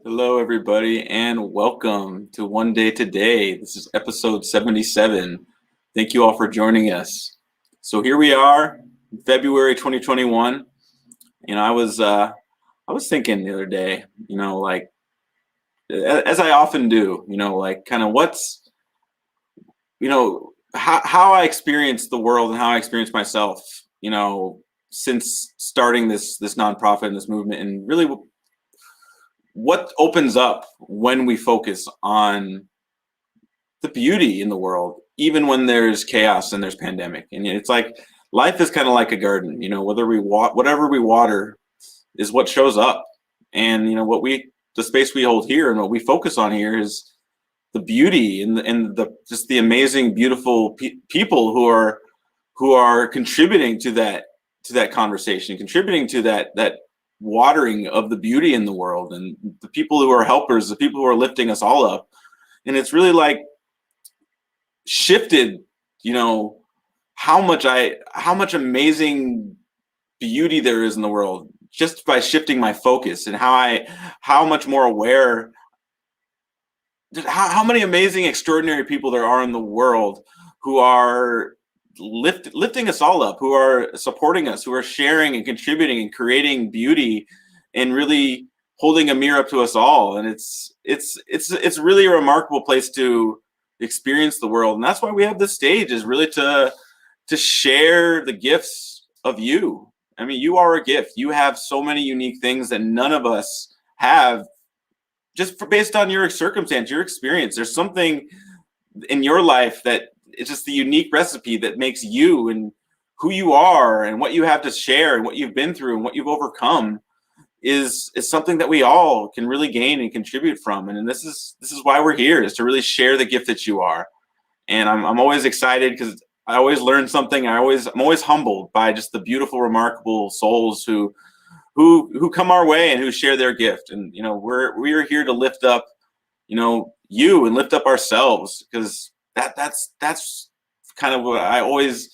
Hello, everybody, and welcome to One Day Today. This is episode 77. Thank you all for joining us. So here we are, February 2021. I was thinking the other day, as I often do, kind of how I experience the world and how I experience myself, since starting this nonprofit and this movement, and really what opens up when we focus on the beauty in the world, even when there's chaos and there's pandemic. And it's like life is kind of like a garden. Whatever we water is what shows up. And the space we hold here and what we focus on here is the beauty and the just the amazing, beautiful people who are contributing to that conversation, contributing to that watering of the beauty in the world, and the people who are helpers, the people who are lifting us all up. And it's really like shifted, how much amazing beauty there is in the world just by shifting my focus, and how much more aware, how many amazing, extraordinary people there are in the world who are lifting us all up, who are supporting us, who are sharing and contributing and creating beauty, and really holding a mirror up to us all. And it's really a remarkable place to experience the world. And that's why we have this stage, is really to share the gifts of you. I mean, you are a gift. You have so many unique things that none of us have, based on your circumstance, your experience. There's something in your life that it's just the unique recipe that makes you and who you are and what you have to share and what you've been through and what you've overcome is something that we all can really gain and contribute from. And this is why we're here, is to really share the gift that you are. And I'm always excited because I always learn something. I'm always humbled by just the beautiful, remarkable souls who come our way and who share their gift. And we are here to lift up you and lift up ourselves, because that's kind of what I always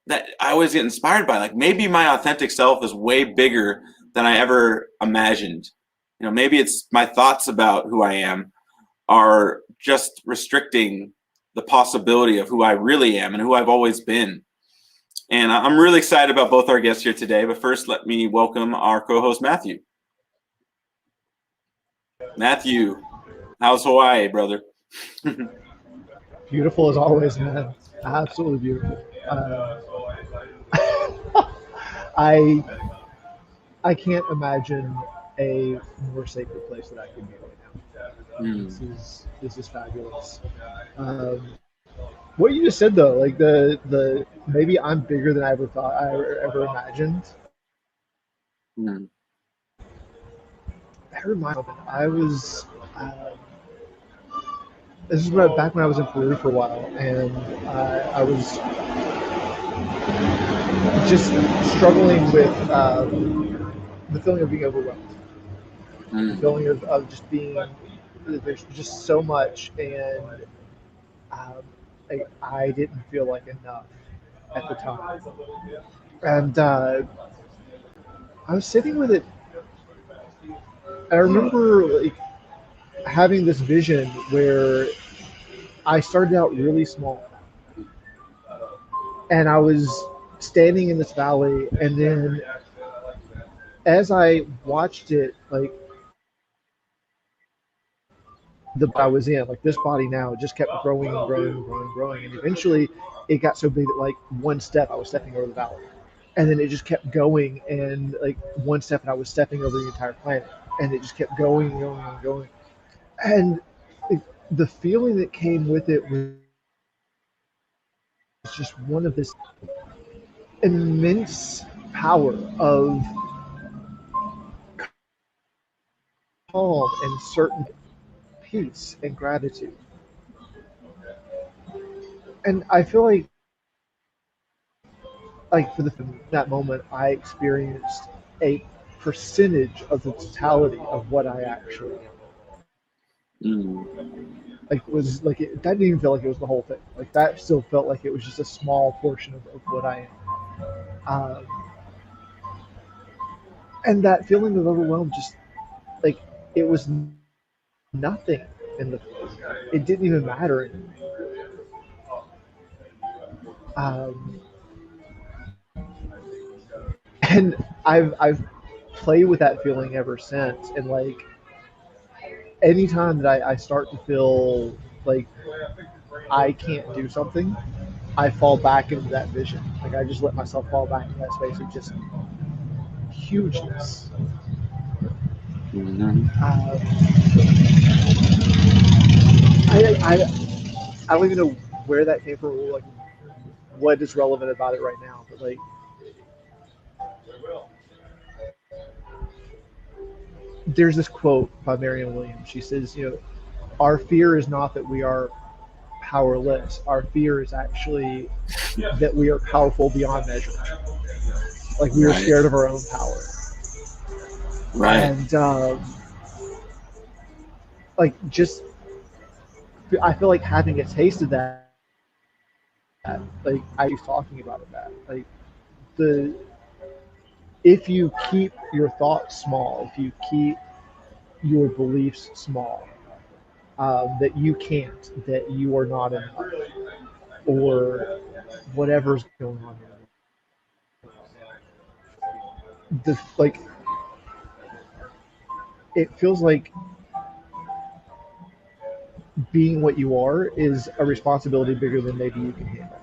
get inspired by. Like, maybe my authentic self is way bigger than I ever imagined. Maybe it's my thoughts about who I am are just restricting the possibility of who I really am and who I've always been. And I'm really excited about both our guests here today. But first, let me welcome our co-host, Matthew. Matthew, how's Hawaii, brother? Beautiful as always, man. Absolutely beautiful. I I can't imagine a more sacred place that I could be right now. Hmm. This is fabulous. What you just said though, like the maybe I'm bigger than I ever thought I ever imagined. Hmm. That reminds me, I was. This is back when I was in Peru for a while, and I was just struggling with the feeling of being overwhelmed, the Hmm. feeling of just being there's just so much, and um, I didn't feel like enough at the time. And I was sitting with it. I remember like having this vision where I started out really small, and I was standing in this valley, and then as I watched it, like the I was in, like this body now, it just kept growing and growing and growing and growing, and eventually it got so big that like one step I was stepping over the valley, and then it just kept going, and like one step and I was stepping over the entire planet, and it just kept going and going and going, and it, the feeling that came with it was just one of this immense power of calm and certain peace and gratitude. And I feel like for that moment, I experienced a percentage of the totality of what I actually am. Hmm. Like it was like that didn't even feel like it was the whole thing. Like that still felt like it was just a small portion of what I am. And that feeling of overwhelm just like it was nothing in the it didn't even matter anymore. Um, and I've played with that feeling ever since. And like anytime that I start to feel like I can't do something, I fall back into that vision. Like I just let myself fall back into that space of just hugeness. Mhm. I don't even know where that came from, like what is relevant about it right now. But like there's this quote by Marianne Williams. She says, you know, our fear is not that we are powerless. Our fear is actually that we are powerful beyond measure. Like we are Right. scared of our own power. Right. And like just I feel like having a taste of that, like I was talking about that, like the if you keep your thoughts small, if you keep your beliefs small, that you can't, that you are not enough, or whatever's going on. The like, it feels like being what you are is a responsibility bigger than maybe you can handle.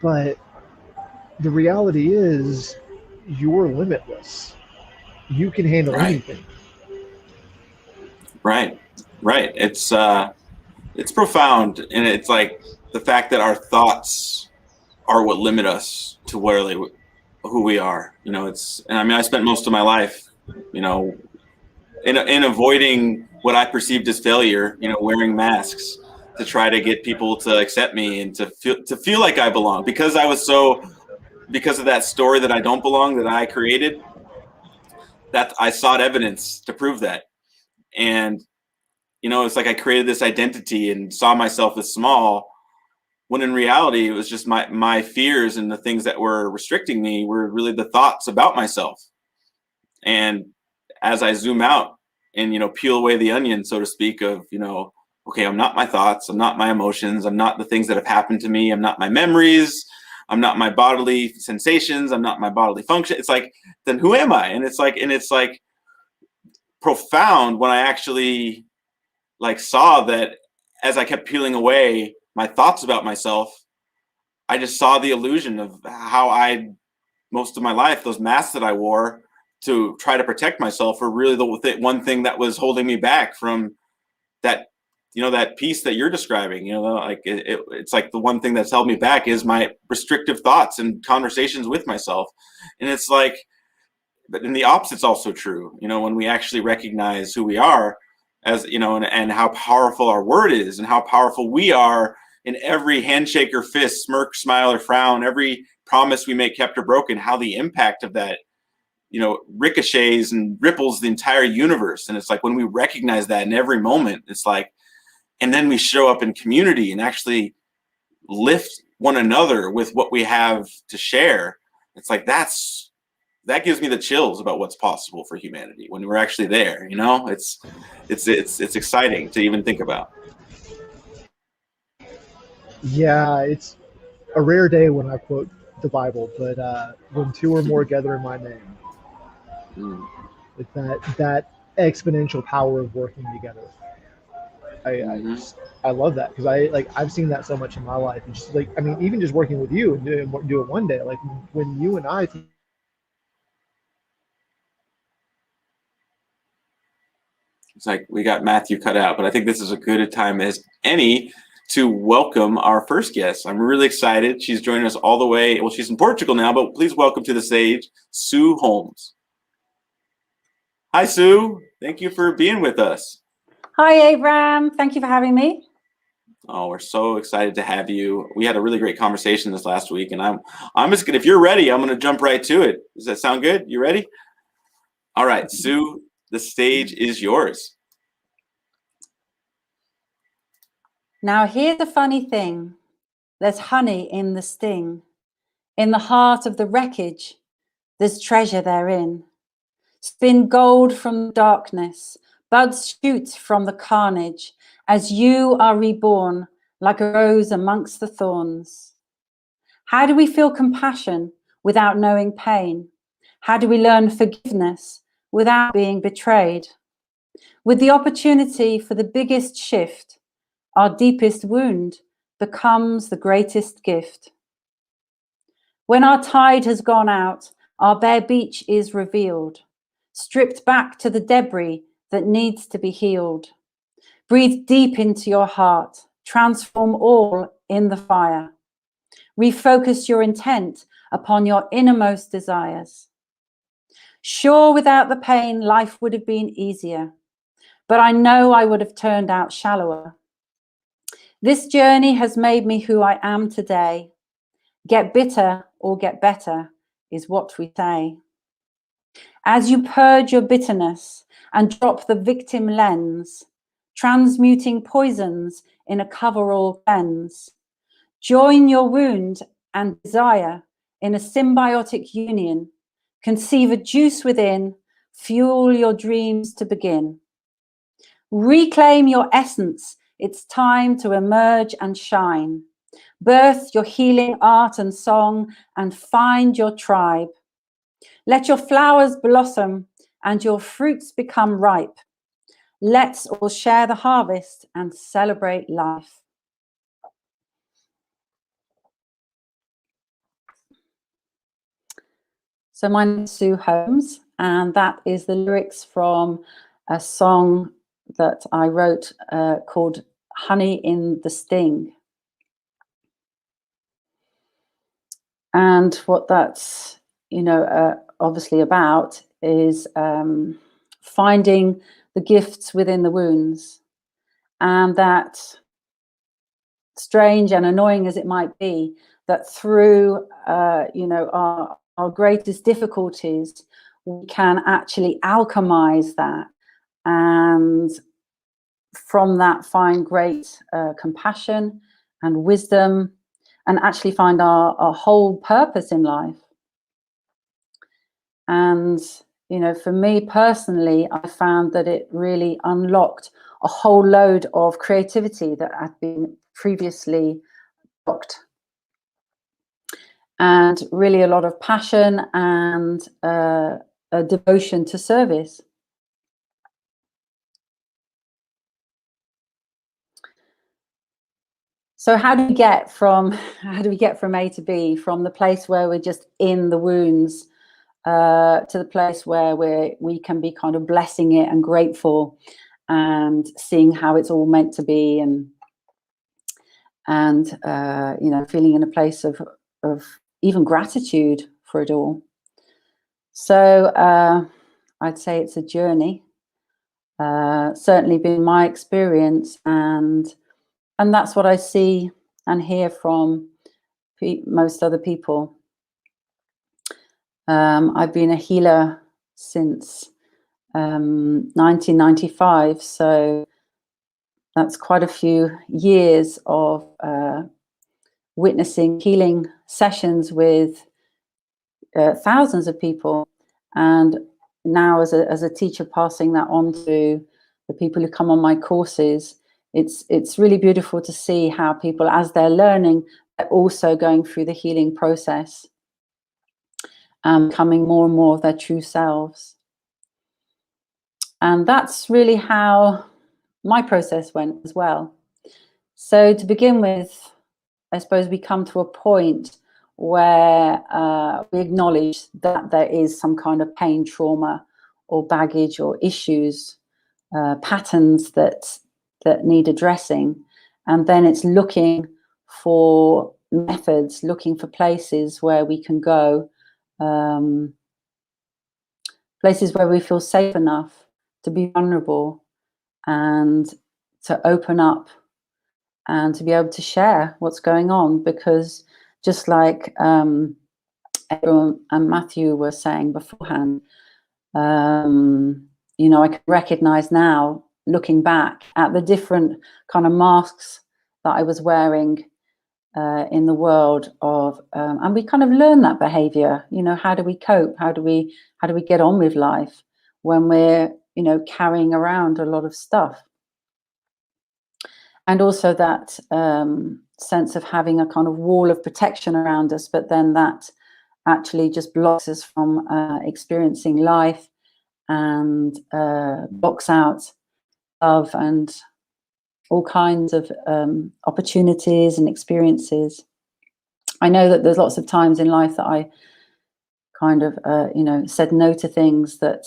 But the reality is, you're limitless. You can handle Right. anything. Right. Right. It's profound, and it's like the fact that our thoughts are what limit us to who we are. You know, and I mean, I spent most of my life, you know, in avoiding what I perceived as failure, you know, wearing masks to try to get people to accept me and to feel like I belong, because of that story that I don't belong, that I created, that I sought evidence to prove that. And, you know, it's like I created this identity and saw myself as small, when in reality it was just my fears, and the things that were restricting me were really the thoughts about myself. And as I zoom out and, you know, peel away the onion, so to speak, of, you know, okay, I'm not my thoughts, I'm not my emotions, I'm not the things that have happened to me, I'm not my memories, I'm not my bodily sensations, I'm not my bodily function. It's like, then who am I? And it's like profound when I actually like saw that, as I kept peeling away my thoughts about myself, I just saw the illusion of how most of my life, those masks that I wore to try to protect myself, were really the one thing that was holding me back from that, you know, that piece that you're describing. You know, like it's like the one thing that's held me back is my restrictive thoughts and conversations with myself. And it's like, but then the opposite's also true. You know, when we actually recognize who we are, as you know, and how powerful our word is, and how powerful we are in every handshake or fist, smirk, smile, or frown, every promise we make, kept or broken, how the impact of that, you know, ricochets and ripples the entire universe. And it's like, when we recognize that in every moment, it's like, and then we show up in community and actually lift one another with what we have to share. It's like, that gives me the chills about what's possible for humanity when we're actually there. You know, it's exciting to even think about. Yeah, it's a rare day when I quote the Bible, but when two or more gather in my name, Mm, like that exponential power of working together. I mhm. just I love that because I've seen that so much in my life. And just like I mean, even just working with you and do it one day, like when you and I. It's like we got Matthew cut out, but I think this is a good a time as any to welcome our first guest. I'm really excited. She's joining us all the way. Well, she's in Portugal now, but please welcome to the stage, Sue Holmes. Hi, Sue. Thank you for being with us. Hi, Abraham. Thank you for having me. Oh, we're so excited to have you. We had a really great conversation this last week, and I'm just gonna, if you're ready, I'm gonna jump right to it. Does that sound good? You ready? All right, Sue, the stage is yours. Now, here's the funny thing. There's honey in the sting. In the heart of the wreckage, there's treasure therein. Spin gold from darkness, buds shoot from the carnage, as you are reborn like a rose amongst the thorns. How do we feel compassion without knowing pain? How do we learn forgiveness without being betrayed? With the opportunity for the biggest shift, our deepest wound becomes the greatest gift. When our tide has gone out, our bare beach is revealed, stripped back to the debris that needs to be healed. Breathe deep into your heart, transform all in the fire. Refocus your intent upon your innermost desires. Sure, without the pain, life would have been easier, but I know I would have turned out shallower. This journey has made me who I am today. Get bitter or get better is what we say. As you purge your bitterness and drop the victim lens, transmuting poisons in a coverall cleanse, join your wound and desire in a symbiotic union, conceive a juice within, fuel your dreams to begin. Reclaim your essence, it's time to emerge and shine. Birth your healing art and song and find your tribe. Let your flowers blossom and your fruits become ripe. Let's all share the harvest and celebrate life. So my name is Sue Holmes, and that is the lyrics from a song that I wrote called Honey in the Sting. And what that's, obviously about is finding the gifts within the wounds, and that, strange and annoying as it might be, that through our greatest difficulties, we can actually alchemize that, and from that find great compassion and wisdom, and actually find our whole purpose in life. And, for me personally, I found that it really unlocked a whole load of creativity that had been previously blocked. And really a lot of passion and a devotion to service. So how do we get from A to B, from the place where we're just in the wounds to the place where we can be kind of blessing it and grateful and seeing how it's all meant to be, and feeling in a place of even gratitude for it all. So I'd say it's a journey, certainly been my experience, and that's what I see and hear from most other people. I've been a healer since 1995, so that's quite a few years of witnessing healing sessions with thousands of people, and now as a teacher, passing that on to the people who come on my courses. It's really beautiful to see how people, as they're learning, they're also going through the healing process, becoming more and more of their true selves. And that's really how my process went as well. So to begin with, I suppose we come to a point where we acknowledge that there is some kind of pain, trauma, or baggage, or issues, patterns that need addressing. And then it's looking for methods, looking for places where we can go, places where we feel safe enough to be vulnerable and to open up and to be able to share what's going on. Because just like Aaron and Matthew were saying beforehand, I can recognize now, looking back at the different kind of masks that I was wearing in the world of, and we kind of learn that behavior. How do we cope? How do we get on with life? when we're, you know, carrying around a lot of stuff. And also that sense of having a kind of wall of protection around us, but then that actually just blocks us from experiencing life, and blocks out love and all kinds of opportunities and experiences. I know that there's lots of times in life that I kind of, you know, said no to things that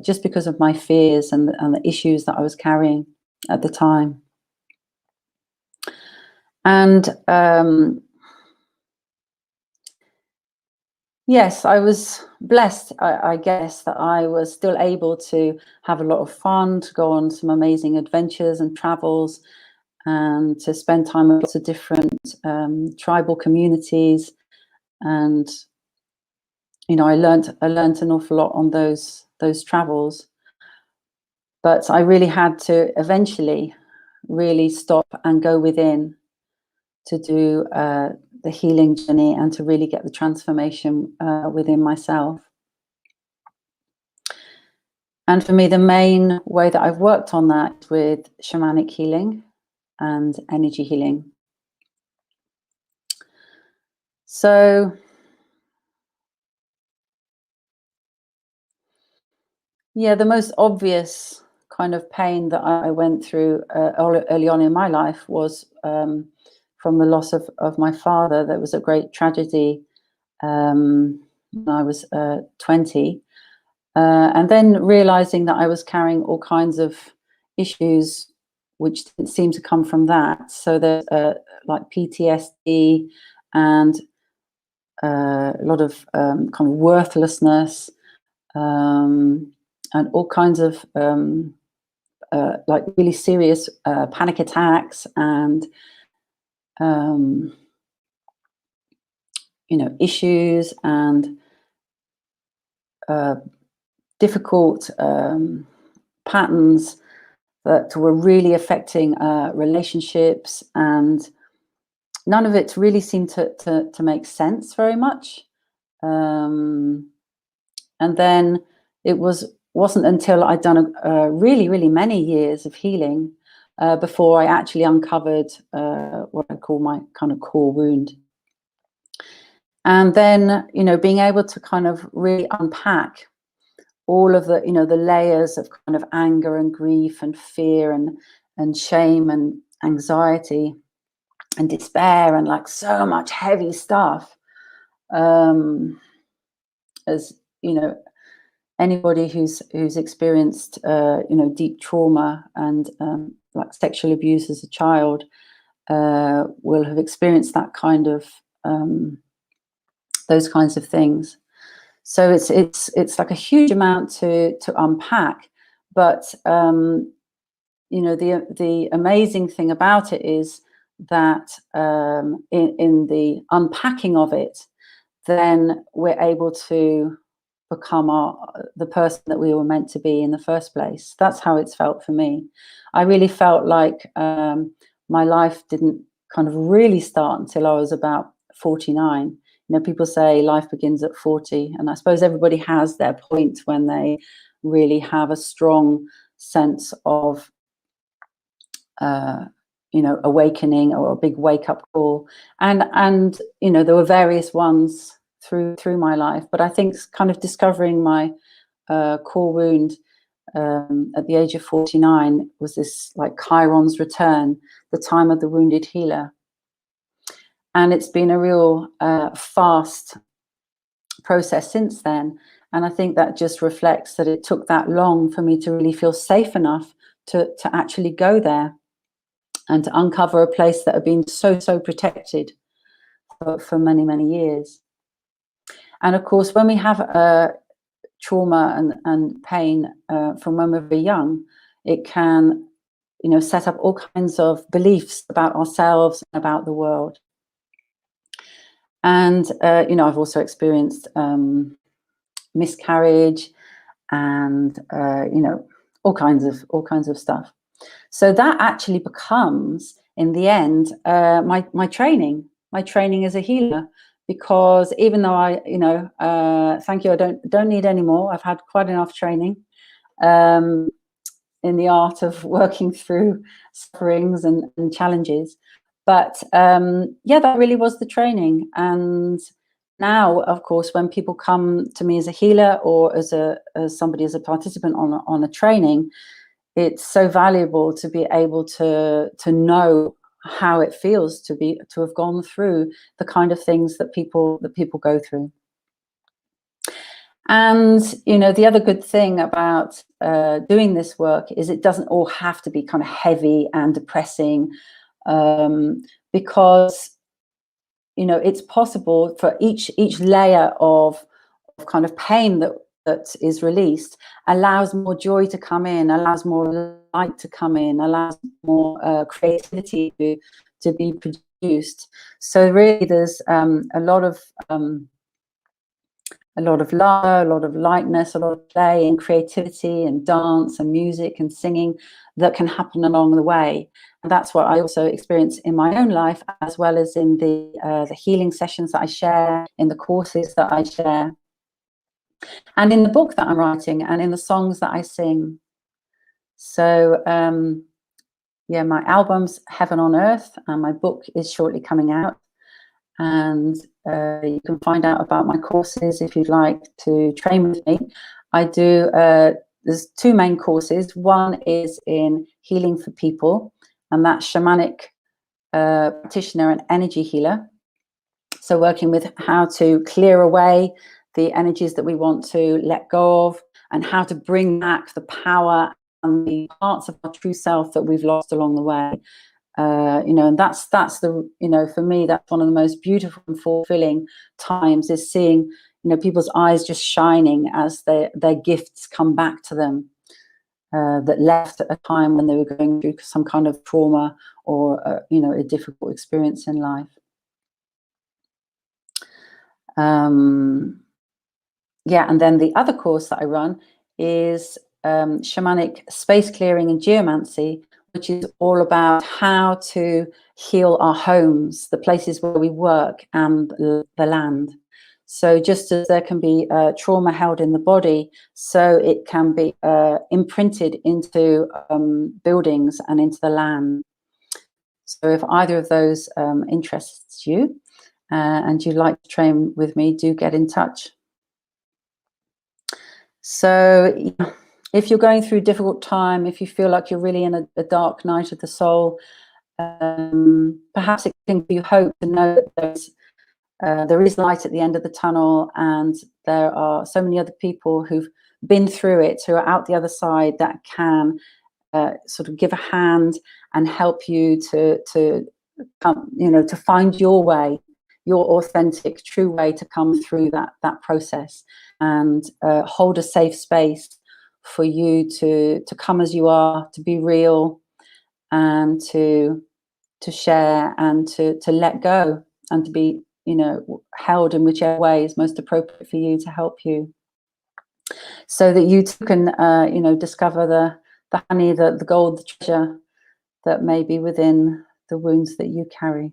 just because of my fears and the issues that I was carrying at the time. And yes, I was blessed, I guess, that I was still able to have a lot of fun, to go on some amazing adventures and travels, and to spend time with lots of different tribal communities. And, you know, I learned an awful lot on those travels. But I really had to eventually really stop and go within to do the healing journey, and to really get the transformation within myself. And for me, the main way that I've worked on that with shamanic healing and energy healing. So yeah, the most obvious kind of pain that I went through early on in my life was from the loss of my father. There was a great tragedy when I was 20. And then realizing that I was carrying all kinds of issues which didn't seem to come from that. So there's like PTSD and a lot of kind of worthlessness, and all kinds of like really serious panic attacks, and you know, issues and difficult patterns that were really affecting relationships, and none of it really seemed to make sense very much. And then it wasn't until I'd done really many years of healing before I actually uncovered what I call my kind of core wound. And then, you know, being able to kind of really unpack all of the, you know, the layers of kind of anger and grief and fear and shame and anxiety and despair and like so much heavy stuff. As you know, anybody who's experienced you know, deep trauma and like sexual abuse as a child will have experienced that kind of those kinds of things. So it's like a huge amount to unpack, but you know, the amazing thing about it is that in the unpacking of it, then we're able to become the person that we were meant to be in the first place. That's how it's felt for me. I really felt like my life didn't kind of really start until I was about 49. You know, people say life begins at 40, and I suppose everybody has their point when they really have a strong sense of, you know, awakening or a big wake-up call. And you know, there were various ones through my life, but I think kind of discovering my core wound at the age of 49 was this like Chiron's return, the time of the wounded healer. And it's been a real fast process since then. And I think that just reflects that it took that long for me to really feel safe enough to actually go there and to uncover a place that had been so protected for many years. And of course, when we have trauma and pain from when we're very young, it can, you know, set up all kinds of beliefs about ourselves and about the world. And you know, I've also experienced miscarriage and you know, all kinds of stuff. So that actually becomes, in the end, my training as a healer. Because even though I, you know, thank you, I don't need any more. I've had quite enough training. in the art of working through sufferings and challenges. But yeah, that really was the training. And now, of course, when people come to me as a healer or as somebody as a participant on a training, it's so valuable to be able to know how it feels to have gone through the kind of things that people go through. And the other good thing about doing this work is it doesn't all have to be kind of heavy and depressing, because it's possible for each layer of kind of pain that is released allows more joy to come in, allows more light to come in, allows more creativity to be produced. So really there's a lot of love, a lot of lightness, a lot of play and creativity and dance and music and singing that can happen along the way. And that's what I also experience in my own life, as well as in the healing sessions that I share, in the courses that I share, and in the book that I'm writing, and in the songs that I sing. So yeah, my album's Heaven on Earth, and my book is shortly coming out. And you can find out about my courses if you'd like to train with me. I do, there's two main courses. One is in healing for people, and that's shamanic practitioner and energy healer. So working with how to clear away the energies that we want to let go of, and how to bring back the power and the parts of our true self that we've lost along the way. And that's the, for me, that's one of the most beautiful and fulfilling times, is seeing, people's eyes just shining as their gifts come back to them, that left at a time when they were going through some kind of trauma or, a difficult experience in life. Yeah, and then the other course that I run is shamanic space clearing and geomancy, which is all about how to heal our homes, the places where we work, and the land. So just as there can be trauma held in the body, so it can be imprinted into buildings and into the land. So if either of those interests you, and you'd like to train with me, do get in touch. So if you're going through a difficult time, if you feel like you're really in a dark night of the soul, perhaps it can give you hope to know that there is light at the end of the tunnel, and there are so many other people who've been through it, who are out the other side, that can sort of give a hand and help you to come, to find your way, your authentic, true way to come through that process, and hold a safe space for you to come as you are, to be real, and to share, and to let go, and to be, held in whichever way is most appropriate for you to help you, so that you too can, discover the honey, the gold, the treasure that may be within the wounds that you carry.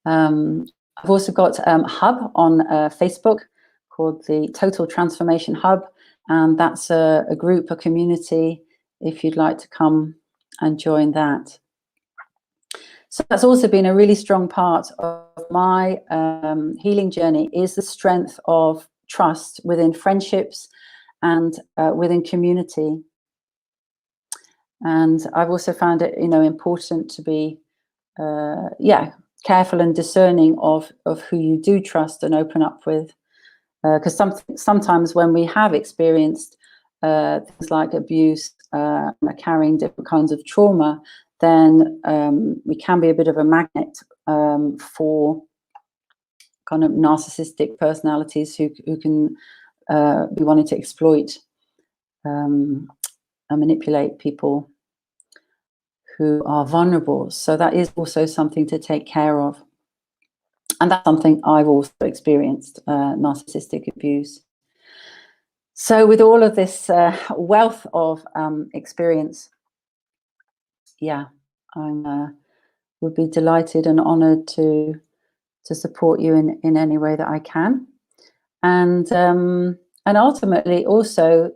I've also got a hub on Facebook called the Total Transformation Hub, and that's a group, a community, if you'd like to come and join that. So that's also been a really strong part of my healing journey, is the strength of trust within friendships and within community. And I've also found it, important to be, careful and discerning of who you do trust and open up with, because sometimes when we have experienced things like abuse, carrying different kinds of trauma, then we can be a bit of a magnet for kind of narcissistic personalities who can be wanting to exploit and manipulate people who are vulnerable. So that is also something to take care of. And that's something I've also experienced, narcissistic abuse. So with all of this wealth of experience, yeah, I would be delighted and honoured to support you in any way that I can. And and ultimately also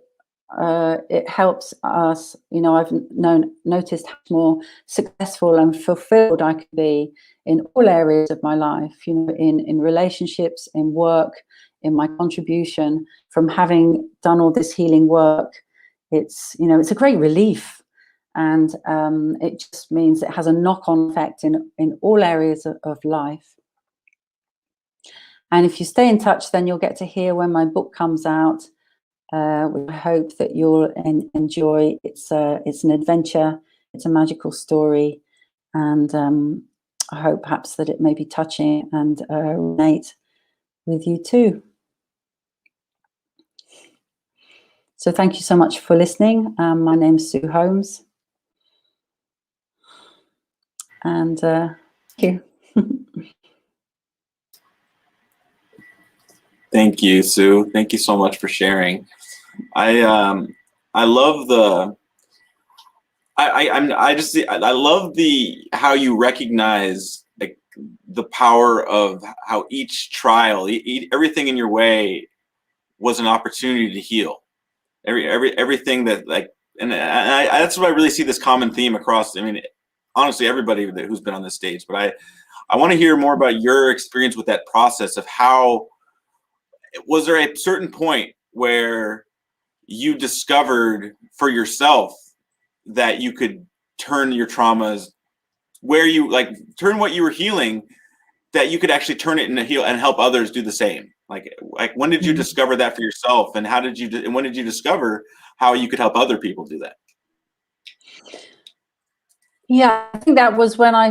it helps us, I've noticed how more successful and fulfilled I can be in all areas of my life, in relationships, in work, in my contribution, from having done all this healing work. It's a great relief, and it just means it has a knock-on effect in all areas of life. And if you stay in touch, then you'll get to hear when my book comes out. We hope that you'll enjoy. It's an adventure. It's a magical story, and I hope perhaps that it may be touching and resonate with you too. So thank you so much for listening. My name's Sue Holmes, and thank you. Thank you, Sue. Thank you so much for sharing. I love I love how you recognize the power of how each trial, everything in your way was an opportunity to heal. Everything that and that's what I really see this common theme across. I mean, honestly, everybody who's been on this stage, but I want to hear more about your experience with that process of how. Was there a certain point where you discovered for yourself that you could turn your traumas, where you turn what you were healing, that you could actually turn it into heal and help others do the same? Like when did you discover that for yourself, and when did you discover how you could help other people do that? Yeah, I think that was when I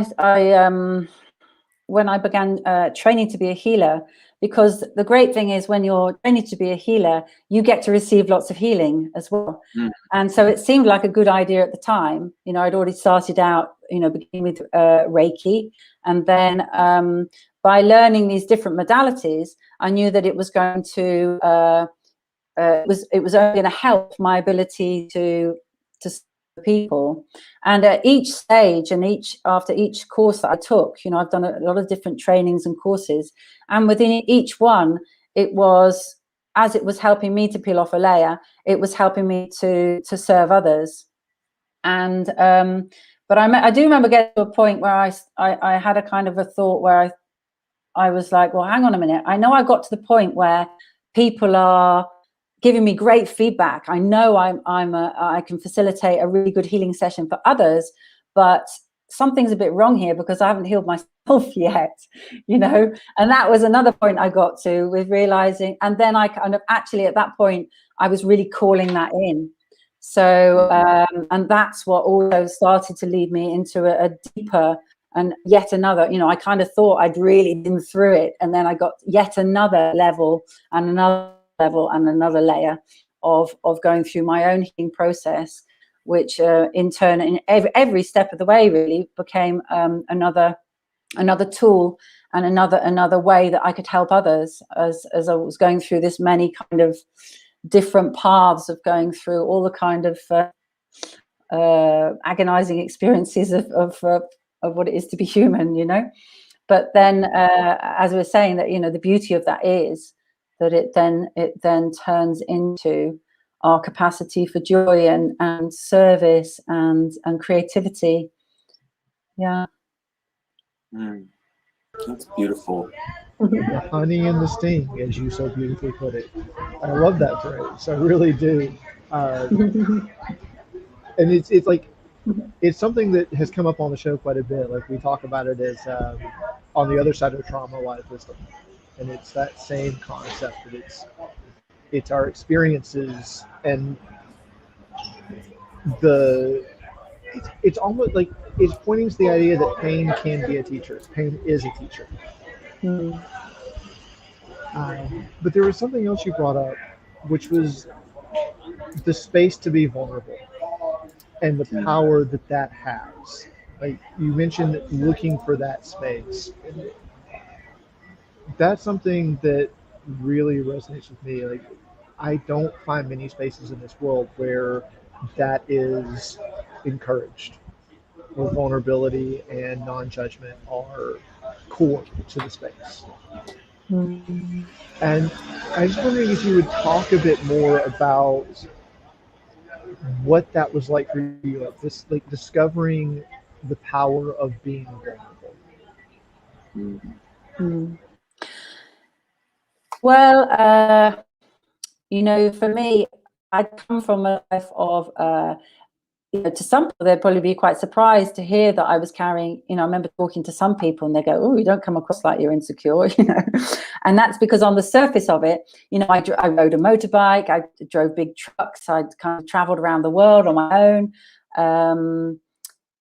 began training to be a healer, because the great thing is when you're training to be a healer, you get to receive lots of healing as well. And so it seemed like a good idea at the time. I'd already started out, beginning with Reiki, and then by learning these different modalities, I knew that it was going to it was only going to help my ability to people. And at each stage and after each course that I took, I've done a lot of different trainings and courses, and within each one, it was, as it was helping me to peel off a layer, it was helping me to serve others. And but I do remember getting to a point where I had a kind of a thought where I was like, well, hang on a minute, I know I got to the point where people are giving me great feedback. I know I can facilitate a really good healing session for others, but something's a bit wrong here because I haven't healed myself yet, And that was another point I got to, with realizing, and then I kind of actually at that point I was really calling that in. So and that's what also started to lead me into a deeper and yet another. I kind of thought I'd really been through it, and then I got yet another level and another level and another layer of going through my own healing process, which in turn, in every step of the way, really became another tool and another way that I could help others as I was going through this many kind of different paths of going through all the kind of agonizing experiences of what it is to be human, But then, as we were saying, that the beauty of that is that it then turns into our capacity for joy and service and creativity. Yeah. That's beautiful. The honey and the sting, as you so beautifully put it. I love that phrase. I really do. And it's like, it's something that has come up on the show quite a bit. Like, we talk about it as on the other side of trauma lies wisdom, and it's that same concept that it's our experiences, and it's almost like it's pointing to the idea that pain can be a teacher. Pain is a teacher. But there was something else you brought up, which was the space to be vulnerable and the power that has. Like, you mentioned looking for that space. That's something that really resonates with me. Like, I don't find many spaces in this world where that is encouraged, where vulnerability and non-judgment are core to the space. Mm. And I was wondering if you would talk a bit more about what that was like for you, like this, like discovering the power of being vulnerable. Mm. Well, you know, for me, I come from a life of, you know, to some people, they'd probably be quite surprised to hear that I was carrying, you know, I remember talking to some people and they go, oh, you don't come across like you're insecure, you know. And that's because on the surface of it, you know, I rode a motorbike, I drove big trucks, I'd kind of traveled around the world on my own.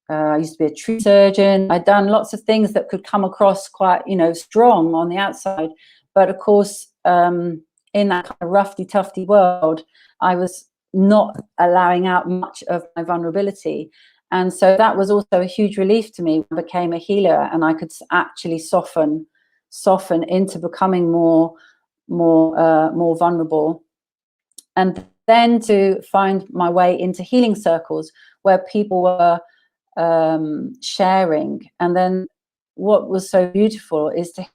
I used to be a tree surgeon. I'd done lots of things that could come across quite, you know, strong on the outside. But of course, in that kind of roughy, tufty world, I was not allowing out much of my vulnerability. And so that was also a huge relief to me when I became a healer and I could actually soften into becoming more vulnerable. And then to find my way into healing circles where people were sharing. And then what was so beautiful is to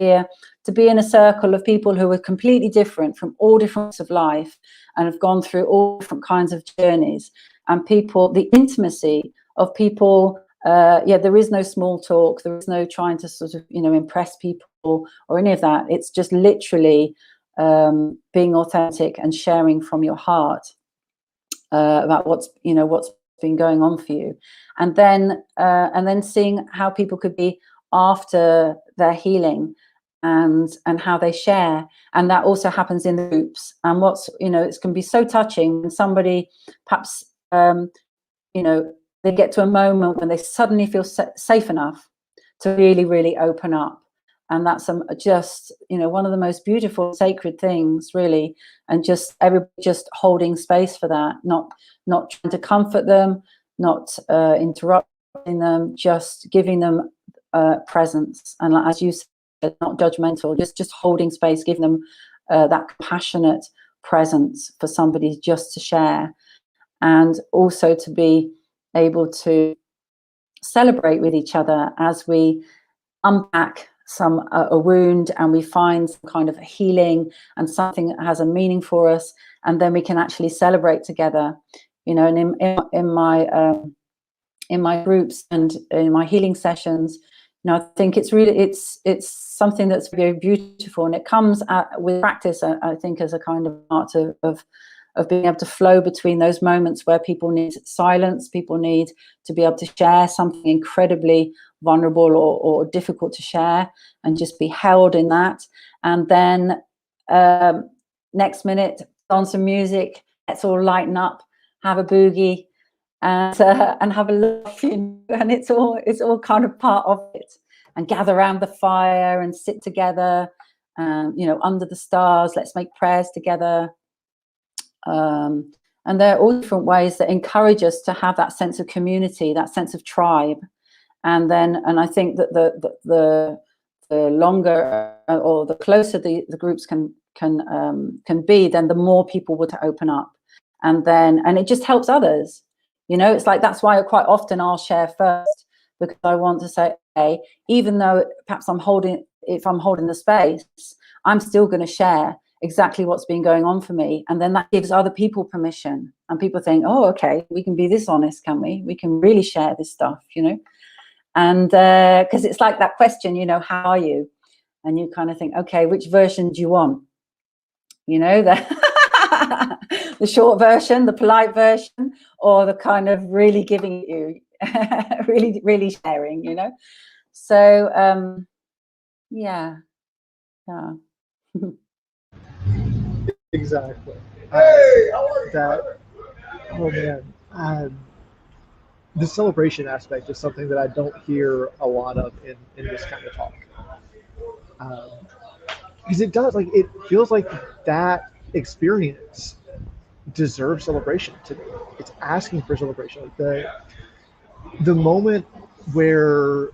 be in a circle of people who were completely different from all different walks of life and have gone through all different kinds of journeys, and people, the intimacy of people. There is no small talk, there is no trying to sort of, you know, impress people or any of that. It's just literally being authentic and sharing from your heart about what's been going on for you, and then seeing how people could be after their healing and how they share. And that also happens in the groups. And what's, you know, it can be so touching when somebody perhaps you know, they get to a moment when they suddenly feel safe enough to really, really open up. And that's just, you know, one of the most beautiful, sacred things, really. And just everybody just holding space for that, not trying to comfort them, not interrupting them, just giving them presence. And as you said, not judgmental, just holding space, giving them that compassionate presence for somebody just to share. And also to be able to celebrate with each other as we unpack a wound and we find some kind of healing and something that has a meaning for us, and then we can actually celebrate together, you know. And in my groups and in my healing sessions, you know, I think it's really it's something that's very beautiful, and it comes with practice, I think, as a kind of art of being able to flow between those moments where people need silence, people need to be able to share something incredibly vulnerable or difficult to share, and just be held in that. And then next minute, on some music, let's all lighten up, have a boogie, and have a laugh, you know, and it's all kind of part of it. And gather around the fire and sit together, you know, under the stars. Let's make prayers together. And there are all different ways that encourage us to have that sense of community, that sense of tribe. And I think that the longer or the closer the groups can be, then the more people would open up, and it just helps others. You know, it's like, that's why quite often I'll share first, because I want to say, hey, even though perhaps if I'm holding the space, I'm still going to share exactly what's been going on for me. And then that gives other people permission, and people think, oh, okay, we can be this honest, can we? We can really share this stuff, you know? And because it's like that question, you know, how are you? And you kind of think, okay, which version do you want? You know, the short version, the polite version, or the kind of really giving you, really, really sharing, you know? So, yeah. Exactly. Oh man, the celebration aspect is something that I don't hear a lot of in this kind of talk. Because it does, like, it feels like that experience deserves celebration to me. It's asking for celebration. Like the moment where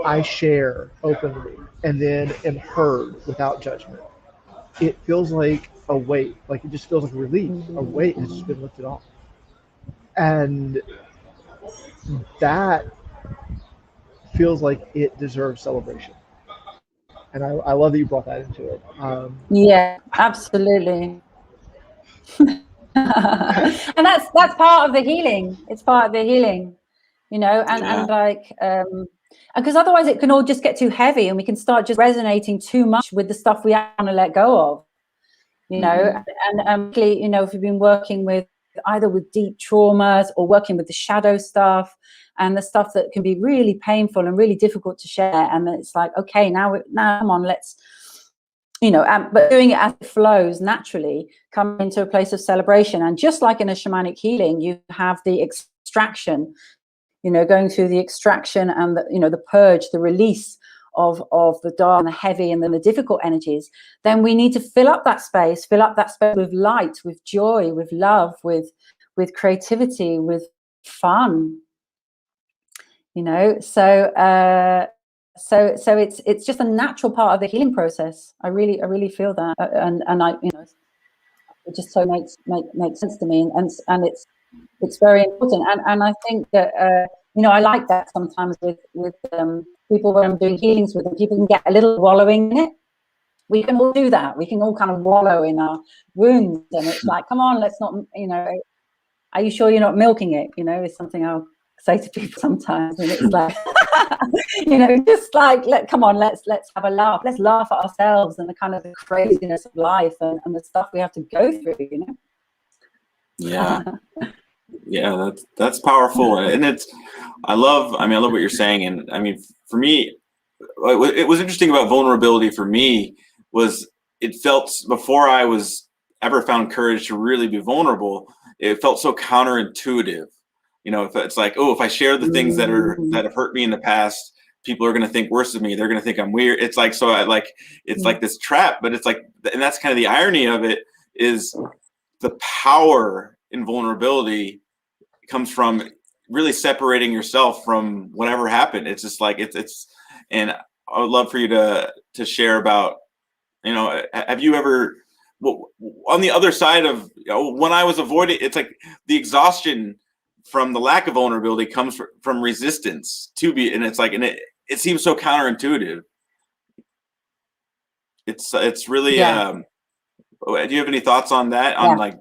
I share openly and then am heard without judgment, it feels like a weight. Like, it just feels like a relief. A weight has just been lifted off. And that feels like it deserves celebration. And I love that you brought that into it. Yeah, absolutely. And that's part of the healing. It's part of the healing, you know, and like, because otherwise it can all just get too heavy and we can start just resonating too much with the stuff we want to let go of, you know. And you know, if you've been working with either with deep traumas or working with the shadow stuff and the stuff that can be really painful and really difficult to share, and it's like, okay, now come on, let's, you know, but doing it as it flows naturally, come into a place of celebration. And just like in a shamanic healing, you have the extraction, you know, going through the extraction and the, you know, the purge, the release of the dark and the heavy and then the difficult energies. Then we need to fill up that space with light, with joy, with love, with creativity, with fun, you know. So it's just a natural part of the healing process. I really feel that, and I, you know, it just so makes sense to me, and it's very important. And I think that you know, I like that sometimes with people when I'm doing healings with them, people can get a little wallowing in it. We can all do that. We can all kind of wallow in our wounds, and it's like, come on, let's not, you know, are you sure you're not milking it? You know, it's something I'll say to people sometimes, and it's like, you know, just like, come on, let's have a laugh. Let's laugh at ourselves and the kind of the craziness of life and the stuff we have to go through, you know. Yeah, that's powerful, and I love what you're saying, and I mean, for me, it was interesting about vulnerability for me was it felt, before I was ever found courage to really be vulnerable, it felt so counterintuitive. You know, if it's like, oh, if I share the things that have hurt me in the past, people are going to think worse of me. They're going to think I'm weird. It's like, so I like, it's like this trap, but it's like, and that's kind of the irony of it, is the power in vulnerability comes from really separating yourself from whatever happened. It's just like, it's, and I would love for you to share about, you know, have you ever, well, on the other side of, you know, when I was avoiding, it's like the exhaustion from the lack of vulnerability comes from resistance to be, and it's like, and it seems so counterintuitive. It's really, do you have any thoughts on that, on like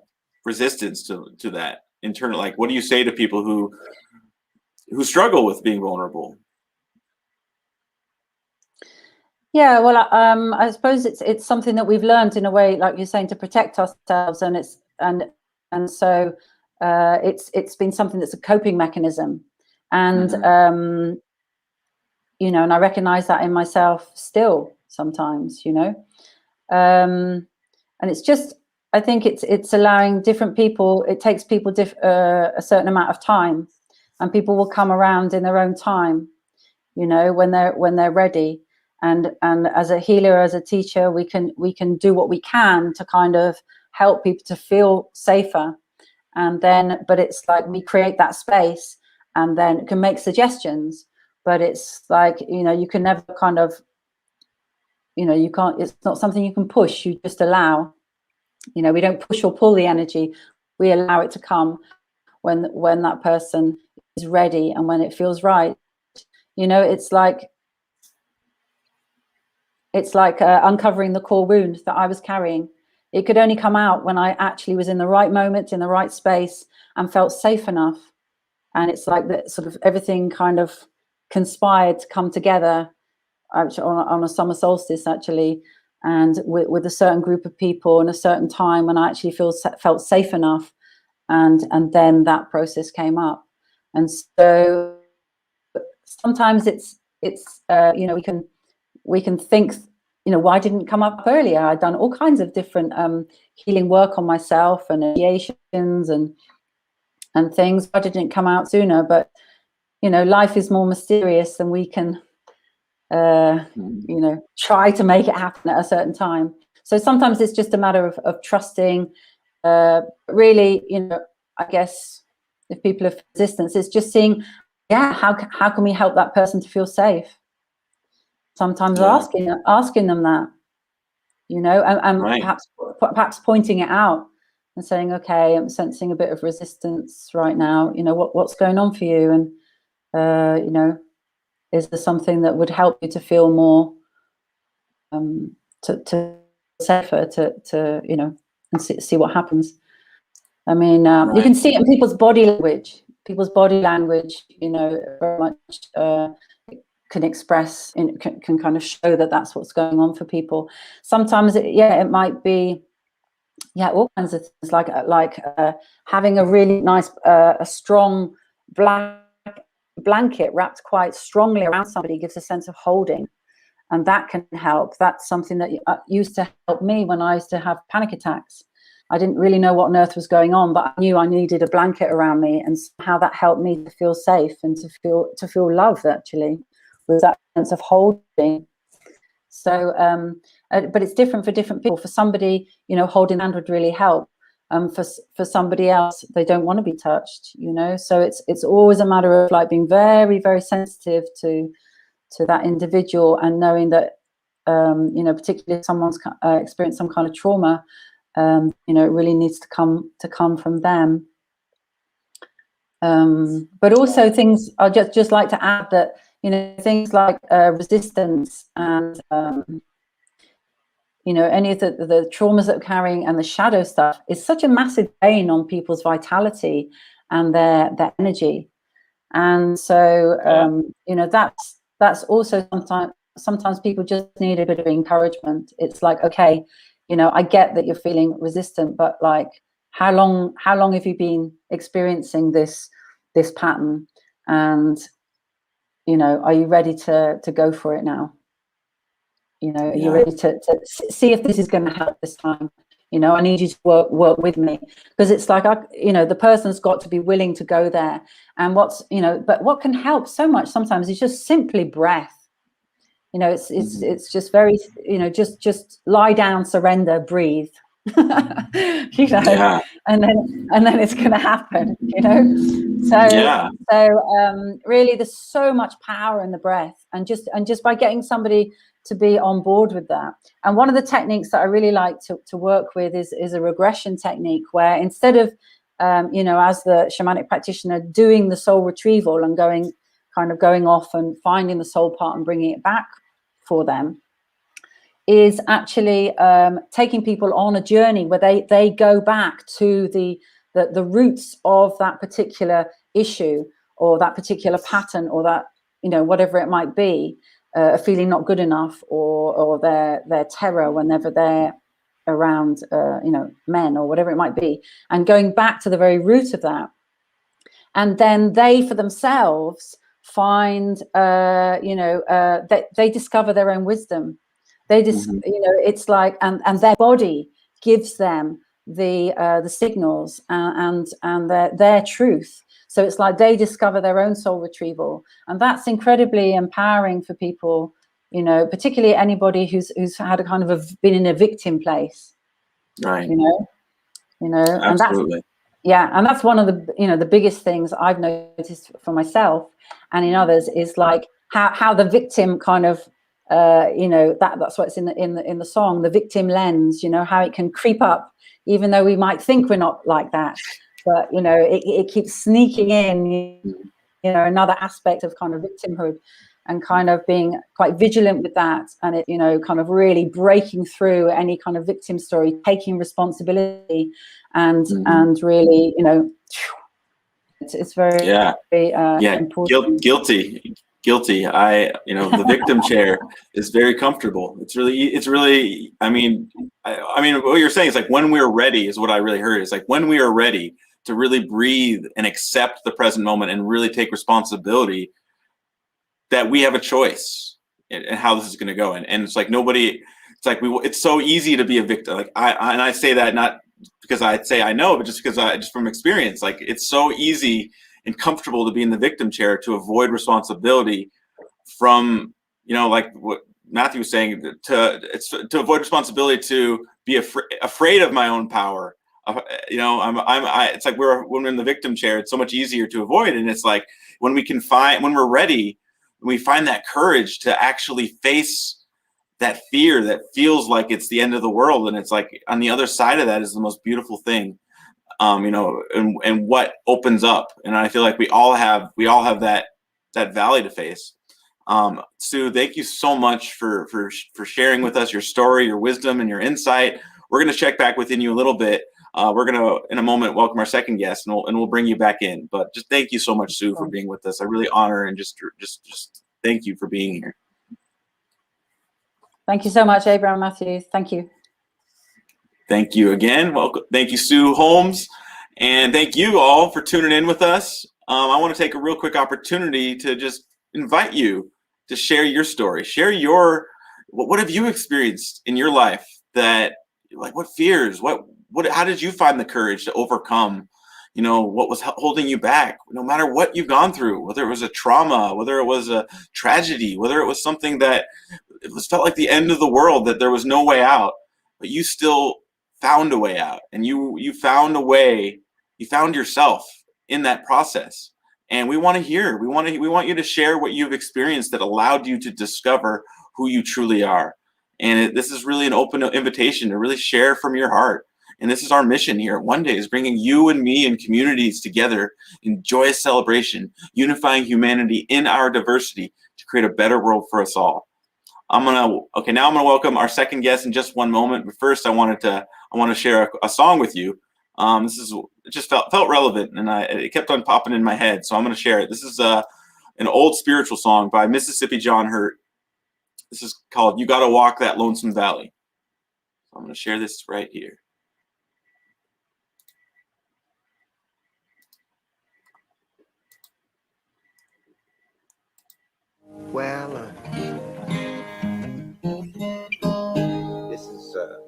resistance to that internal, like, what do you say to people who struggle with being vulnerable? Yeah, well, I suppose it's something that we've learned in a way, like you're saying, to protect ourselves, and so it's been something that's a coping mechanism, and you know, and I recognize that in myself still sometimes, you know, and it's just, I think it's allowing different people. It takes people a certain amount of time, and people will come around in their own time, you know, when they're ready. And as a healer, as a teacher, we can do what we can to kind of help people to feel safer. And then, but it's like we create that space and then can make suggestions. But it's like, you know, you can never kind of, you know, you can't, it's not something you can push, you just allow. You know, we don't push or pull the energy. We allow it to come when that person is ready and when it feels right. You know, it's like uncovering the core wound that I was carrying. It could only come out when I actually was in the right moment, in the right space, and felt safe enough. And it's like that sort of everything kind of conspired to come together on a summer solstice, actually, and with a certain group of people in a certain time when I actually felt safe enough. And then that process came up. And so sometimes it's you know, we can think, you know, why didn't it come up earlier? I'd done all kinds of different healing work on myself and initiations and things. Why didn't it come out sooner? But, you know, life is more mysterious than we can, you know, try to make it happen at a certain time. So sometimes it's just a matter of trusting. Really, you know, I guess if people have resistance, it's just seeing, how can we help that person to feel safe? Sometimes asking them that, you know, and perhaps pointing it out and saying, okay, I'm sensing a bit of resistance right now. You know, what's going on for you? And, you know, is there something that would help you to feel more to safer to you know, and see what happens. I mean, you can see it in people's body language. People's body language, you know, very much can express, can kind of show that that's what's going on for people. Sometimes, it might be, all kinds of things, like having a really nice, a strong black blanket wrapped quite strongly around somebody gives a sense of holding, and that can help. That's something that used to help me when I used to have panic attacks. I didn't really know what on earth was going on, but I knew I needed a blanket around me, and how that helped me to feel safe and to feel loved, actually, with that sense of holding. So, but it's different for different people. For somebody, you know, holding hand would really help. For somebody else, they don't want to be touched, you know. So it's always a matter of like being very, very sensitive to that individual, and knowing that, you know, particularly if someone's experienced some kind of trauma, you know, it really needs to come from them. But also things, I'd just like to add that, you know, things like resistance and, you know, any of the traumas that we're carrying and the shadow stuff is such a massive drain on people's vitality and their energy. And so, you know, that's also sometimes people just need a bit of encouragement. It's like, okay, you know, I get that you're feeling resistant, but like, how long have you been experiencing this pattern? And, you know, are you ready to go for it now? You know, are you ready to see if this is going to help this time? You know, I need you to work with me, because it's like, you know, the person's got to be willing to go there. And you know, but what can help so much sometimes is just simply breath. You know, it's just very, you know, just lie down, surrender, breathe. You know, and then it's going to happen. You know, so really, there's so much power in the breath, and just by getting somebody to be on board with that. And one of the techniques that I really like to work with is a regression technique, where instead of you know, as the shamanic practitioner doing the soul retrieval and going off and finding the soul part and bringing it back for them, is actually taking people on a journey where they go back to the roots of that particular issue, or that particular pattern, or that, you know, whatever it might be, feeling not good enough, or their terror whenever they're around, you know, men, or whatever it might be, and going back to the very root of that. And then they, for themselves, find, you know, they discover their own wisdom. They just, you know, it's like, and their body gives them the signals and their truth. So it's like they discover their own soul retrieval, and that's incredibly empowering for people, you know, particularly anybody who's had a kind of been in a victim place, right? You know, absolutely. And that's one of the, you know, the biggest things I've noticed for myself and in others is like how the victim kind of, you know, that's what's in the song, the victim lens, you know, how it can creep up, even though we might think we're not like that. But, you know, it keeps sneaking in, you know, another aspect of kind of victimhood, and kind of being quite vigilant with that. And it, you know, kind of really breaking through any kind of victim story, taking responsibility, and really, you know, it's very, very important. Guilty. You know, the victim chair is very comfortable. It's really, I mean, what you're saying is like, when we're ready is what I really heard. It's like, when we are ready to really breathe and accept the present moment and really take responsibility, that we have a choice in how this is going to go. And it's like it's like it's so easy to be a victim. Like I say that not because I say I know, but just because just from experience, like it's so easy and comfortable to be in the victim chair, to avoid responsibility from, you know, like what Matthew was saying, to avoid responsibility, to be afraid of my own power. You know, it's like when we're in the victim chair, it's so much easier to avoid. And it's like when we're ready, we find that courage to actually face that fear that feels like it's the end of the world. And it's like on the other side of that is the most beautiful thing, you know, and what opens up. And I feel like we all have that valley to face. Sue, thank you so much for sharing with us your story, your wisdom, and your insight. We're going to check back within you a little bit. We're going to, in a moment, welcome our second guest, and we'll bring you back in. But just thank you so much, Sue, for being with us. I really honor and just thank you for being here. Thank you so much, Abraham Matthews. Thank you. Thank you again. Welcome. Thank you, Sue Holmes. And thank you all for tuning in with us. I want to take a real quick opportunity to just invite you to share your story. Share what have you experienced in your life that, like, what fears, how did you find the courage to overcome, what was holding you back, no matter what you've gone through, whether it was a trauma, whether it was a tragedy, whether it was something that felt like the end of the world, that there was no way out, but you still found a way out, and you found a way, you found yourself in that process. And we want to hear, we want you to share what you've experienced that allowed you to discover who you truly are. And this is really an open invitation to really share from your heart. And this is our mission here at One Day, is bringing you and me and communities together in joyous celebration, unifying humanity in our diversity to create a better world for us all. Now I'm gonna welcome our second guest in just one moment. But first, I want to share a song with you. It just felt relevant, and it kept on popping in my head, so I'm going to share it. This is an old spiritual song by Mississippi John Hurt. This is called "You Gotta Walk That Lonesome Valley." So I'm going to share this right here. Well, this is a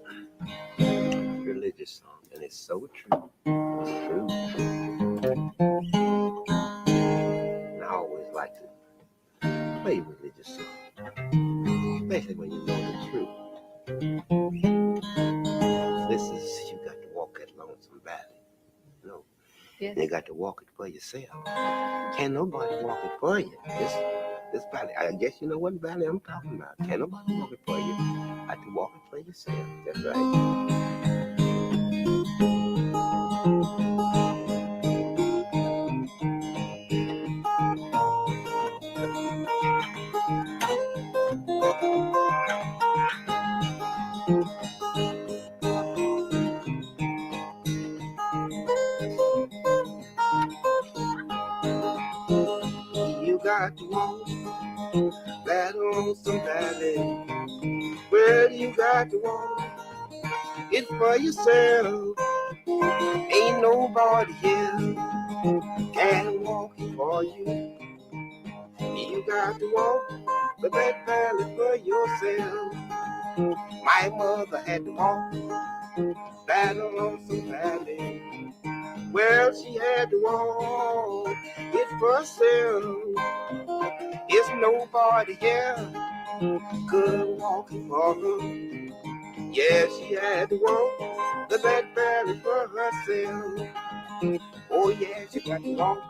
religious song, and it's so true. It's true. And I always like to play religious songs, especially when you know the truth. This is, you got to walk that lonesome valley. Yes. You got to walk it for yourself. Can't nobody walk it for you. This valley, I guess you know what valley I'm talking about. Can't nobody walk it for you. You got to walk it for yourself. That's right. You got to walk that lonesome valley. Well, you got to walk it for yourself. Ain't nobody here can walk it for you. You got to walk the red valley for yourself. My mother had to walk that lonesome valley. Well, she had to walk it for herself. It's nobody here could walk it for her. Yeah, she had to walk the red valley for herself. Oh yeah, she got to walk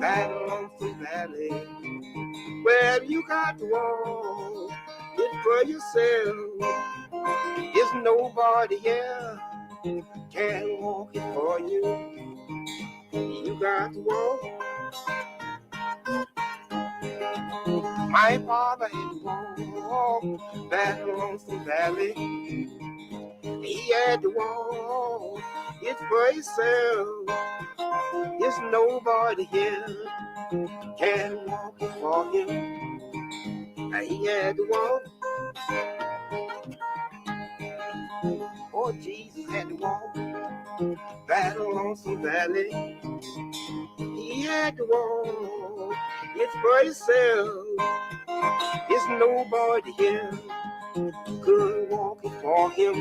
that lonesome valley. Well, you got to walk it for yourself. It's nobody here can walk it for you. You got to walk. My father had to walk that lonesome valley. He had to walk it for himself. It's nobody here can walk it for him. He had to walk. Oh, Jesus had to walk that lonesome valley. He had to walk it for himself. It's nobody here could walk it for him.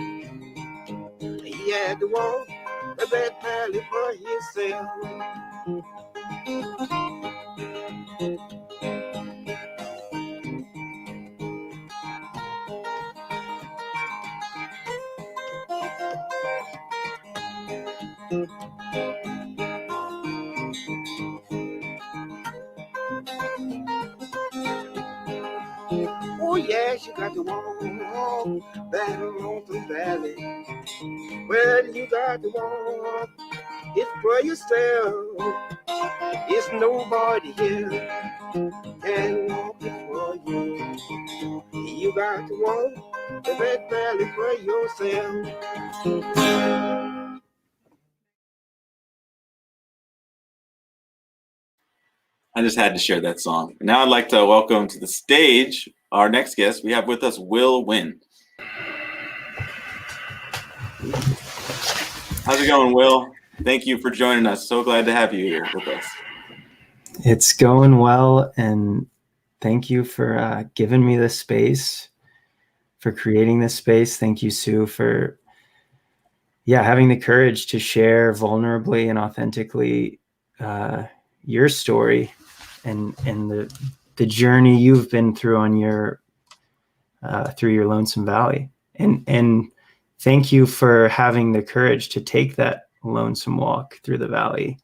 He had to walk that valley for himself. Oh yes, you got to walk that lonesome valley. Well, you got to walk It's for yourself. It's nobody here can walk it for you. You got to walk the red valley for yourself. I just had to share that song. Now I'd like to welcome to the stage our next guest. We have with us Wil Wynne. How's it going, Wil? Thank you for joining us. So glad to have you here with us. It's going well, and thank you for giving me this space, for creating this space. Thank you, Sue, for having the courage to share vulnerably and authentically your story and the journey you've been through on your through your Lonesome Valley. And thank you for having the courage to take that lonesome walk through the valley.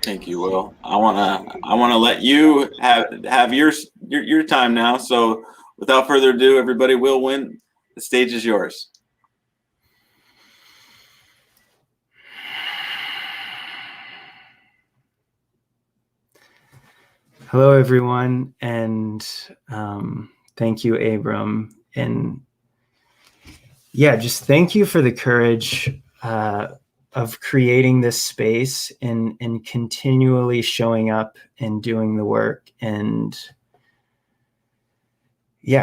Thank you, Wil. I wanna let you have your time now. So without further ado, everybody, Wil Wynne, the stage is yours. Hello, everyone, and thank you, Abram. And just thank you for the courage of creating this space and continually showing up and doing the work and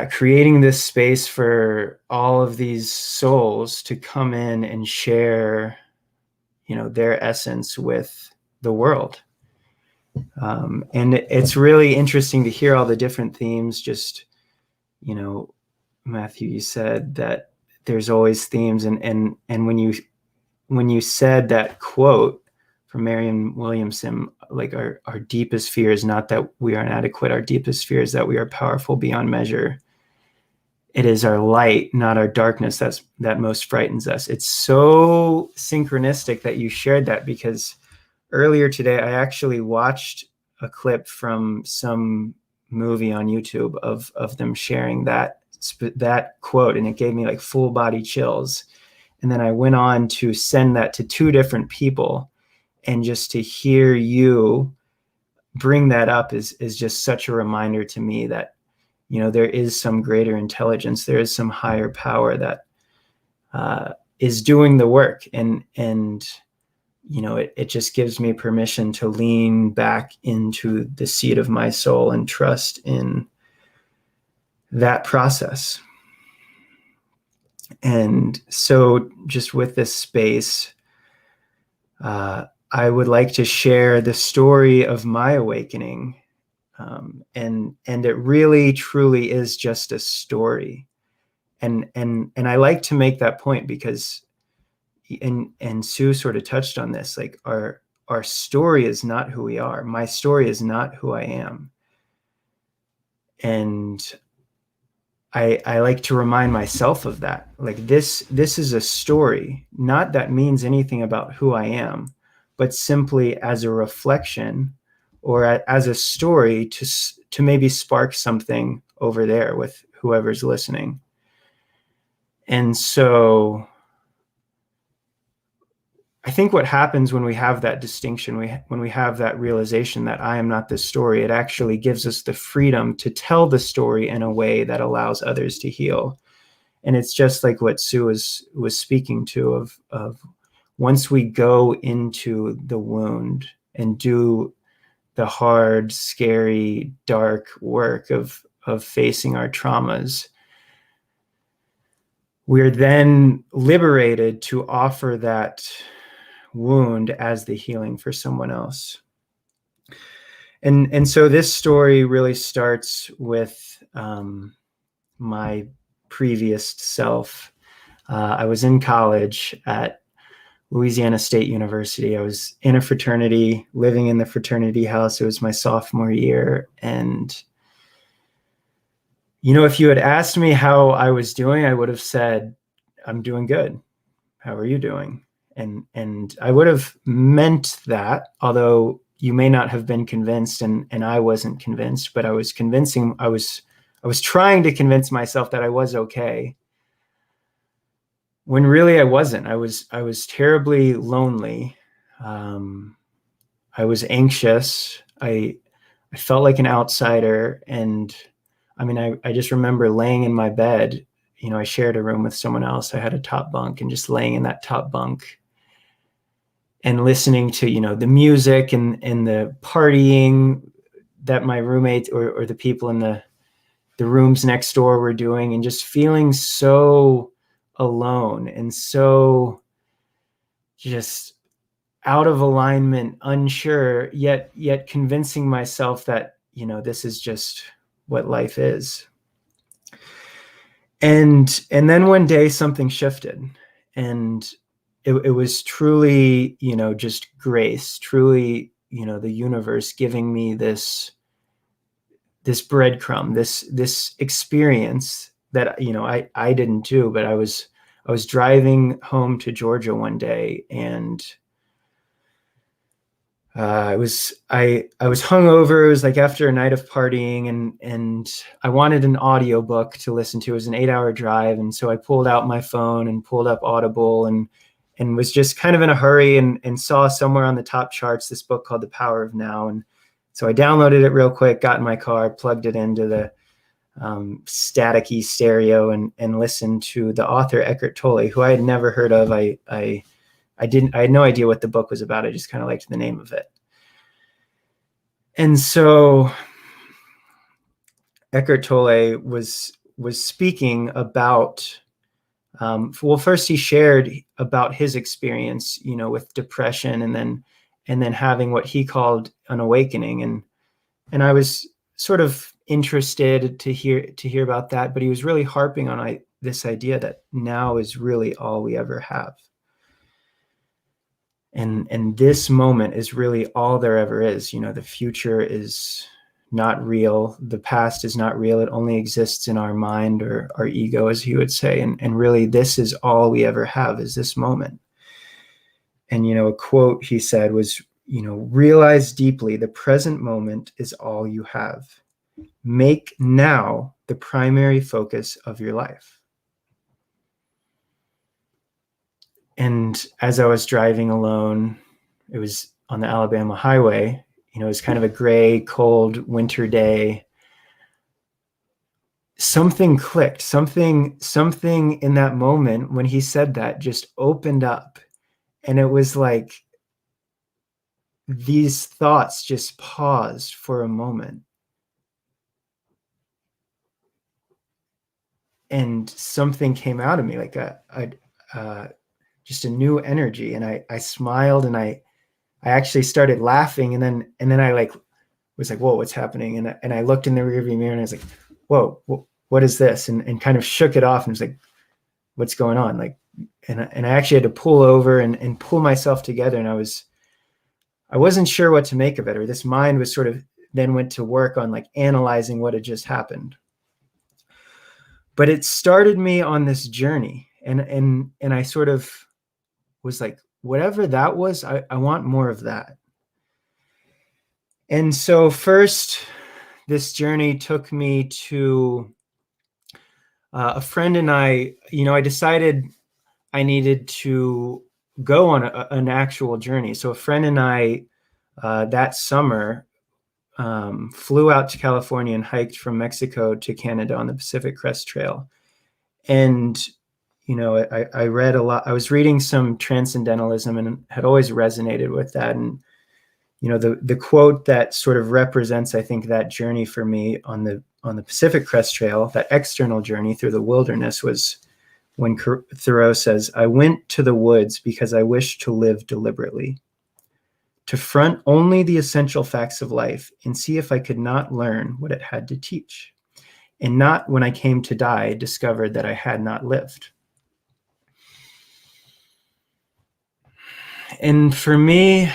creating this space for all of these souls to come in and share, their essence with the world. And it's really interesting to hear all the different themes. Just, Matthew, you said that there's always themes. And when you said that quote from Marianne Williamson, like our deepest fear is not that we are inadequate. Our deepest fear is that we are powerful beyond measure. It is our light, not our darkness, that most frightens us. It's so synchronistic that you shared that, because earlier today, I actually watched a clip from some movie on YouTube of them sharing that quote, and it gave me like full body chills. And then I went on to send that to 2 different people, and just to hear you bring that up is just such a reminder to me that, there is some greater intelligence, there is some higher power that is doing the work, and it just gives me permission to lean back into the seat of my soul and trust in that process. And so just with this space, I would like to share the story of my awakening. And it really, truly is just a story. And I like to make that point because and Sue sort of touched on this, like our story is not who we are. My story is not who I am. And I like to remind myself of that. Like this is a story, not that means anything about who I am, but simply as a reflection or as a story to maybe spark something over there with whoever's listening. And so I think what happens when we have that distinction, when we have that realization that I am not this story, it actually gives us the freedom to tell the story in a way that allows others to heal. And it's just like what Sue was speaking to of once we go into the wound and do the hard, scary, dark work of facing our traumas, we're then liberated to offer that wound as the healing for someone else. And so this story really starts with my previous self. I was in college at Louisiana State University. I was in a fraternity, living in the fraternity house. It was my sophomore year. And, if you had asked me how I was doing, I would have said, I'm doing good. How are you doing? And I would have meant that, although you may not have been convinced, and I wasn't convinced, but I was trying to convince myself that I was okay. when really I wasn't. I was terribly lonely. I was anxious. I felt like an outsider. And I mean, I just remember laying in my bed. You know, I shared a room with someone else. I had a top bunk, and just laying in that top bunk and listening to, you know, the music and the partying that my roommates or the people in the rooms next door were doing, and just feeling so alone and so just out of alignment, unsure, yet convincing myself that, you know, this is just what life is. And then one day something shifted, and it was truly, you know, just grace, truly, you know, the universe giving me this breadcrumb, this experience that, you know, I didn't do, but I was driving home to Georgia one day, and I was hungover. It was like after a night of partying, and I wanted an audiobook to listen to. It was an 8-hour drive, and so I pulled out my phone and pulled up Audible, and was just kind of in a hurry, and saw somewhere on the top charts this book called The Power of Now. And so I downloaded it real quick, got in my car, plugged it into the staticky stereo, and listened to the author Eckhart Tolle, who I had never heard of. I had no idea what the book was about. I just kind of liked the name of it. And so Eckhart Tolle was speaking about, well, first he shared about his experience, you know, with depression, and then having what he called an awakening. And I was sort of interested to hear about that, but he was really harping on this idea that now is really all we ever have. And this moment is really all there ever is. You know, the future is not real. The past is not real. It only exists in our mind, or our ego, as he would say. And really, this is all we ever have, is this moment. And, you know, a quote he said was, you know, realize deeply the present moment is all you have. Make now the primary focus of your life. And as I was driving alone, it was on the Alabama highway, you know, it was kind of a gray, cold winter day. Something clicked, something in that moment when he said that just opened up. And it was like these thoughts just paused for a moment. And something came out of me, like just a new energy. And I smiled, and I actually started laughing. And then I was like, whoa, what's happening? And I looked in the rearview mirror, and I was like, whoa, what is this? And kind of shook it off, and was like, what's going on? Like, and I actually had to pull over and pull myself together. And I wasn't sure what to make of it, or this mind was sort of then went to work on like analyzing what had just happened. But it started me on this journey, and I sort of was like, whatever that was, I want more of that. And so first, this journey took me to a friend and I, you know, I decided I needed to go on an actual journey. So a friend and I that summer flew out to California and hiked from Mexico to Canada on the Pacific Crest Trail. And you know, I read a lot. I was reading some transcendentalism and had always resonated with that. And, you know, the quote that sort of represents, I think, that journey for me on the Pacific Crest Trail, that external journey through the wilderness, was when Thoreau says, "I went to the woods because I wished to live deliberately, to front only the essential facts of life and see if I could not learn what it had to teach, and not when I came to die discovered that I had not lived." And for me,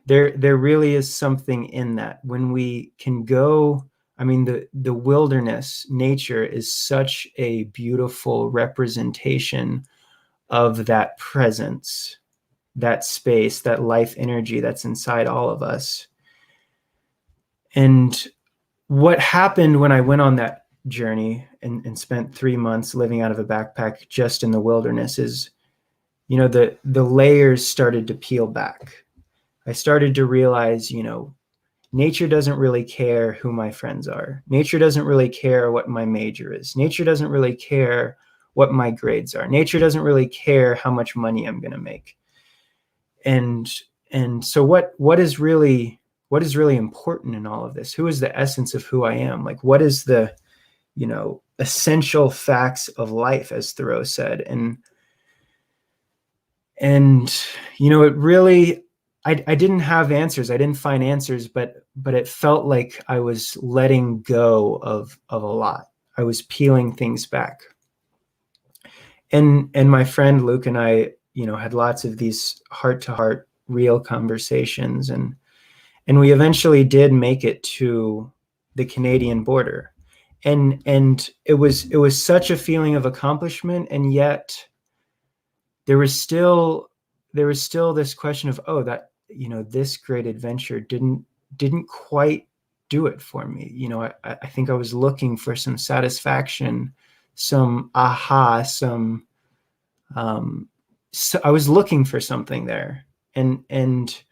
there really is something in that when we can go. I mean, the wilderness, nature, is such a beautiful representation of that presence, that space, that life energy that's inside all of us. And what happened when I went on journey and spent 3 months living out of a backpack just in the wilderness is, you know, the layers started to peel back. I started to realize, you know, nature doesn't really care who my friends are. Nature doesn't really care what my major is. Nature doesn't really care what my grades are. Nature doesn't really care how much money I'm going to make. And so what is really important in all of this? Who is the essence of who I am? Like, what is the, you know, essential facts of life, as Thoreau said? And you know, it really, I didn't have answers. I didn't find answers, but it felt like I was letting go of a lot. I was peeling things back. And my friend Luke and I, you know, had lots of these heart-to-heart real conversations, and we eventually did make it to the Canadian border. And it was such a feeling of accomplishment, and yet there was still this question of, oh, that, you know, this great adventure didn't quite do it for me. You know, I think I was looking for some satisfaction, some aha, some so I was looking for something there, and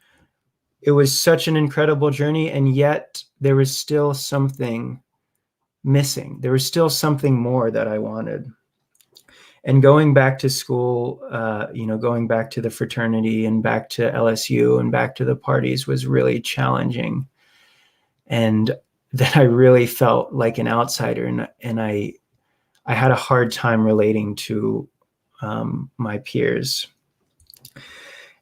it was such an incredible journey, and yet there was still something missing. There was still something more that I wanted. And going back to school, you know, going back to the fraternity and back to LSU and back to the parties was really challenging. And that I really felt like an outsider, and I had a hard time relating to my peers.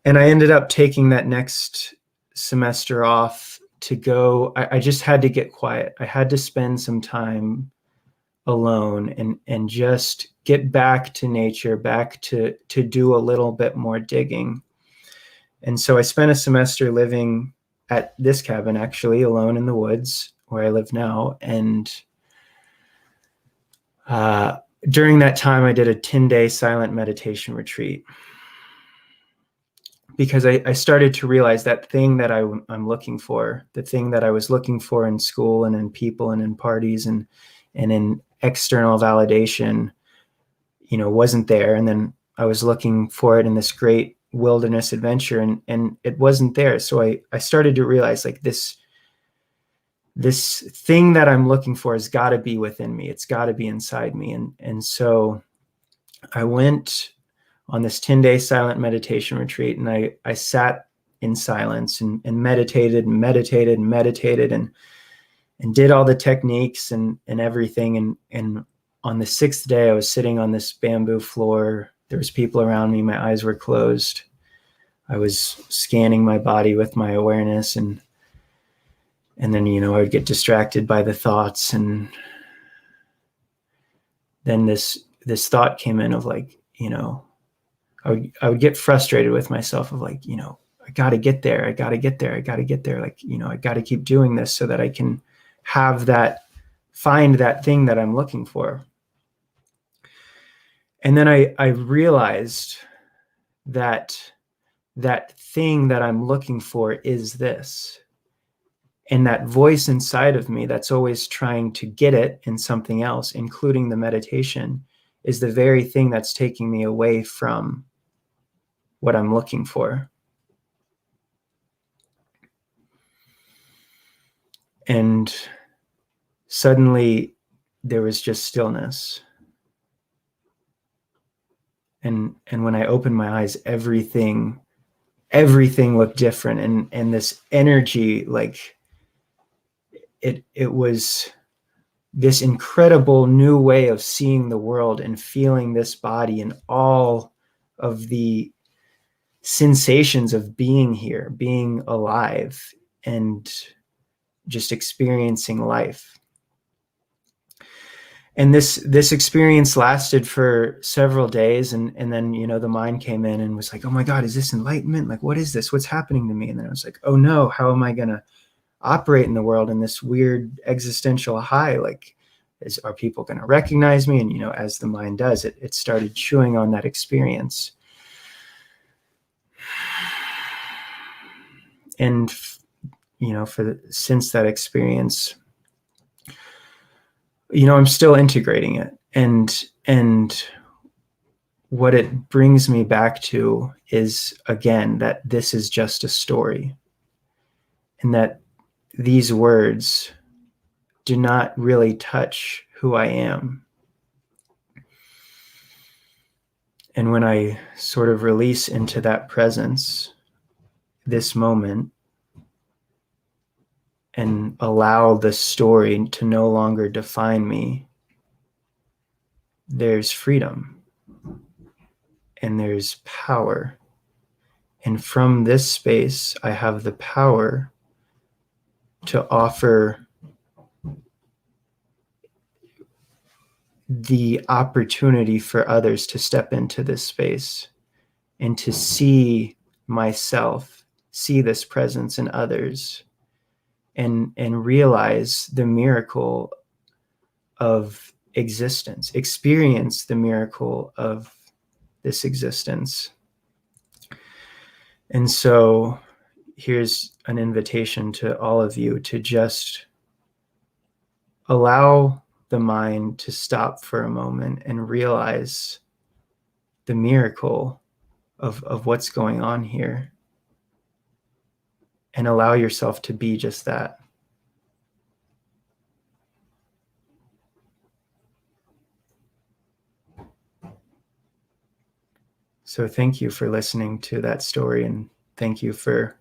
And I ended up taking that next semester off to go. I just had to get quiet. I had to spend some time alone and just get back to nature, back to do a little bit more digging. And so I spent a semester living at this cabin, actually, alone in the woods where I live now. And during that time, I did a 10-day silent meditation retreat, because I started to realize that thing that I'm looking for, the thing that I was looking for in school and in people and in parties and in external validation, you know, wasn't there. And then I was looking for it in this great wilderness adventure, and it wasn't there. So I started to realize, like, this thing that I'm looking for has got to be within me. It's got to be inside me. And so I went on this 10-day silent meditation retreat, and I sat in silence and meditated and meditated and meditated and did all the techniques and everything. And on the 6th day, I was sitting on this bamboo floor. There was people around me. My eyes were closed. I was scanning my body with my awareness, and then, you know, I would get distracted by the thoughts. And then this thought came in of, like, you know, I would get frustrated with myself of, like, you know, I got to get there. I got to get there. I got to get there. Like, you know, I got to keep doing this so that I can find that thing that I'm looking for. And then I realized that thing that I'm looking for is this. And that voice inside of me that's always trying to get it in something else, including the meditation, is the very thing that's taking me away from what I'm looking for. And suddenly there was just stillness. And when I opened my eyes, everything looked different. And this energy, like, it was this incredible new way of seeing the world and feeling this body and all of the sensations of being here, being alive, and just experiencing life. And this experience lasted for several days. And then, you know, the mind came in and was like, oh my God, is this enlightenment? Like, what is this? What's happening to me? And then I was like, oh no, how am I going to operate in the world in this weird existential high? Like, are people going to recognize me? And, you know, as the mind does, it started chewing on that experience. And, you know, since that experience, I'm still integrating it. And what it brings me back to is, again, that this is just a story, and that these words do not really touch who I am. And when I sort of release into that presence, this moment, and allow the story to no longer define me, there's freedom and there's power. And from this space, I have the power to offer the opportunity for others to step into this space and to see myself, see this presence in others, and realize the miracle of existence, experience the miracle of this existence. And so here's an invitation to all of you to just allow the mind to stop for a moment and realize the miracle of what's going on here, and allow yourself to be just that. So thank you for listening to that story, and thank you for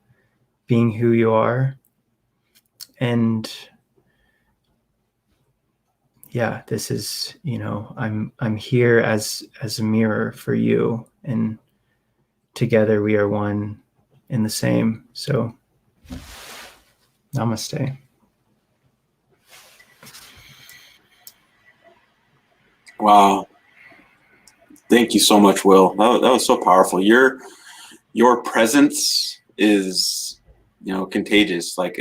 being who you are. And yeah, this is, I'm here as a mirror for you, and together we are one and the same. So namaste. Wow. Thank you so much, Will. That was so powerful. Your presence is, contagious. Like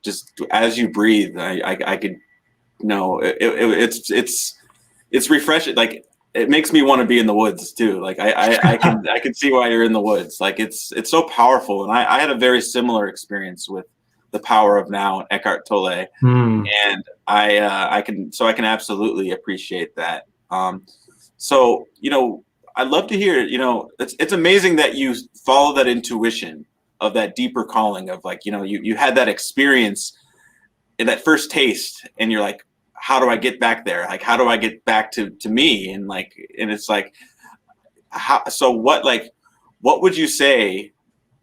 just as you breathe, I could, it's refreshing. Like, it makes me want to be in the woods too. Like I can see why you're in the woods. Like it's so powerful. And I had a very similar experience with The Power of Now and Eckhart Tolle. And I can absolutely appreciate that. So, I'd love to hear, it's amazing that you follow that intuition of that deeper calling of, like, you had that experience in that first taste, and you're like, how do I get back there? Like, how do I get back to me? And it's like, what would you say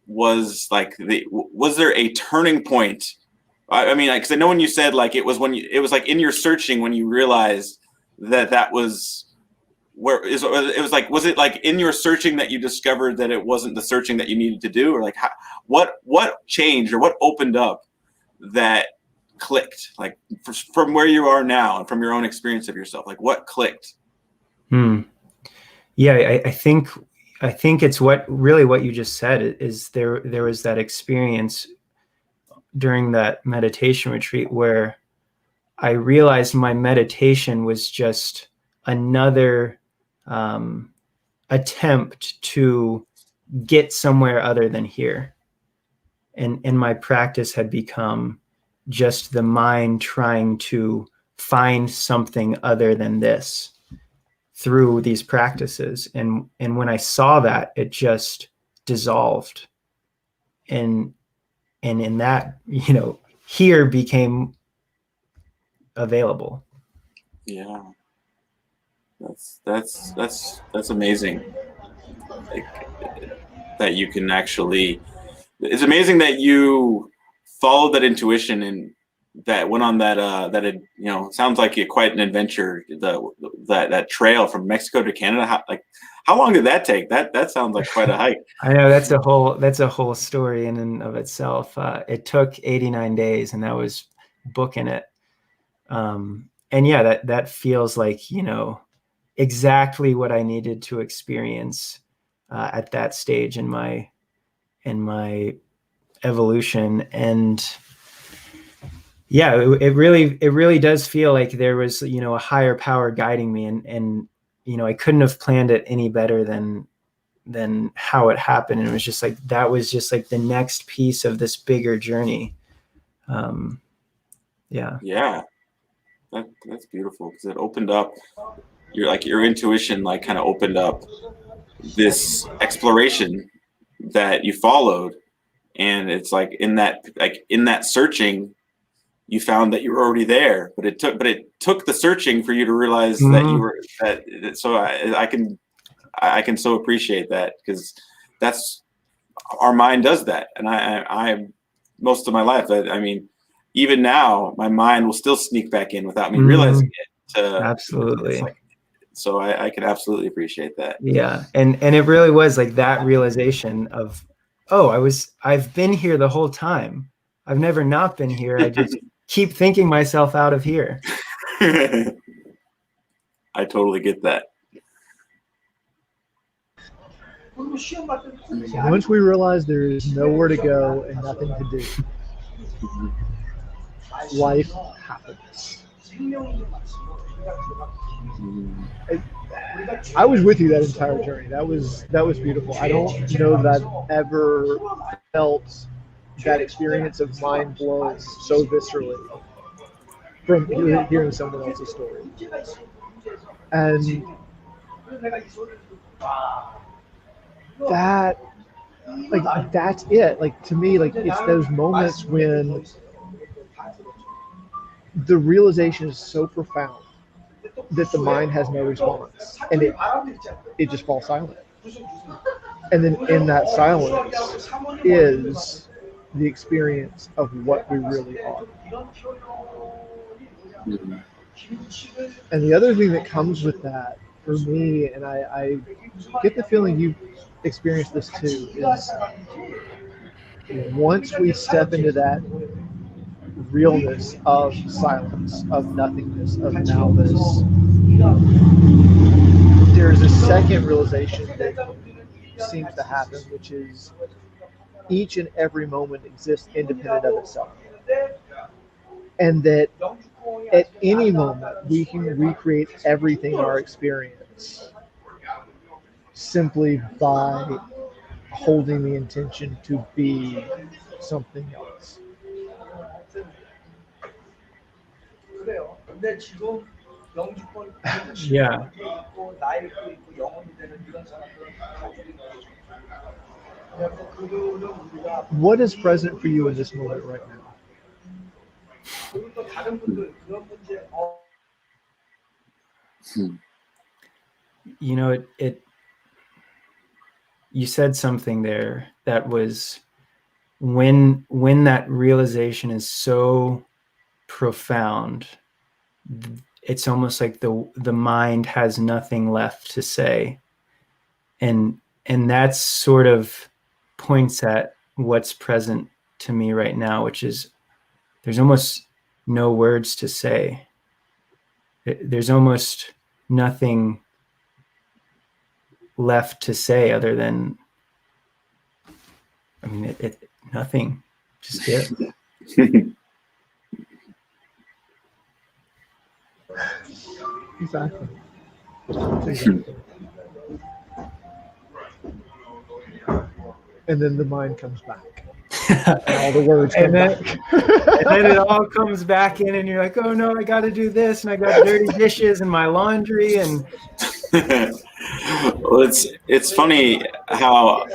was was there a turning point? I mean, because I know when you said, like, it was like in your searching when you realized that was was it like in your searching that you discovered that it wasn't the searching that you needed to do, or like what changed, or what opened up that clicked, like from where you are now and from your own experience of yourself, like what clicked? Yeah, I think it's what you just said is there was that experience during that meditation retreat where I realized my meditation was just another attempt to get somewhere other than here. And my practice had become just the mind trying to find something other than this through these practices. And when I saw that, it just dissolved. And in that, here became available. Yeah. That's amazing. Like, that you can actually, it's amazing that you followed that intuition and that went on that it sounds like quite an adventure, that trail from Mexico to Canada. How long did that take? That sounds like quite a hike. I know that's a whole story in and of itself. It took 89 days, and that was booking it. And yeah, that feels like, exactly what I needed to experience at that stage in my evolution. And yeah, it really does feel like there was, a higher power guiding me, and I couldn't have planned it any better than how it happened. And it was just like, that was just like the next piece of this bigger journey. Yeah. That's beautiful, because it opened up your intuition, like kind of opened up this exploration that you followed, and it's like in that searching, you found that you were already there, but it took the searching for you to realize that you were that. So I can so appreciate that, because that's our mind does that, and I most of my life, I mean, even now, my mind will still sneak back in without me realizing it. Absolutely. Like, so I can absolutely appreciate that. Yeah, and it really was like that realization of, oh, I've been here the whole time. I've never not been here. I just keep thinking myself out of here. I totally get that. Once we realize there is nowhere to go and nothing to do, life happens. I was with you that entire journey. That was beautiful. I don't know that I've ever felt that experience of mind blown so viscerally from hearing someone else's story. And that, like, that's it. Like, to me, like, it's those moments when the realization is so profound that the mind has no response, and it just falls silent. And then in that silence is the experience of what we really are. And the other thing that comes with that for me, and I get the feeling you experienced this too, is once we step into that realness of silence, of nothingness, of nowness, there's a second realization that seems to happen, which is each and every moment exists independent of itself. And that at any moment we can recreate everything in our experience simply by holding the intention to be something else. Yeah. What is present for you in this moment right now? You know, you said something there that was, when that realization is so profound, it's almost like the mind has nothing left to say, and that sort of points at what's present to me right now, which is there's almost no words to say. There's almost nothing left to say other than, I mean, nothing, just it. Exactly. And then the mind comes back. And all the words come back. And then it all comes back in, and you're like, oh no, I got to do this, and I got dirty dishes and my laundry, and well, it's funny how,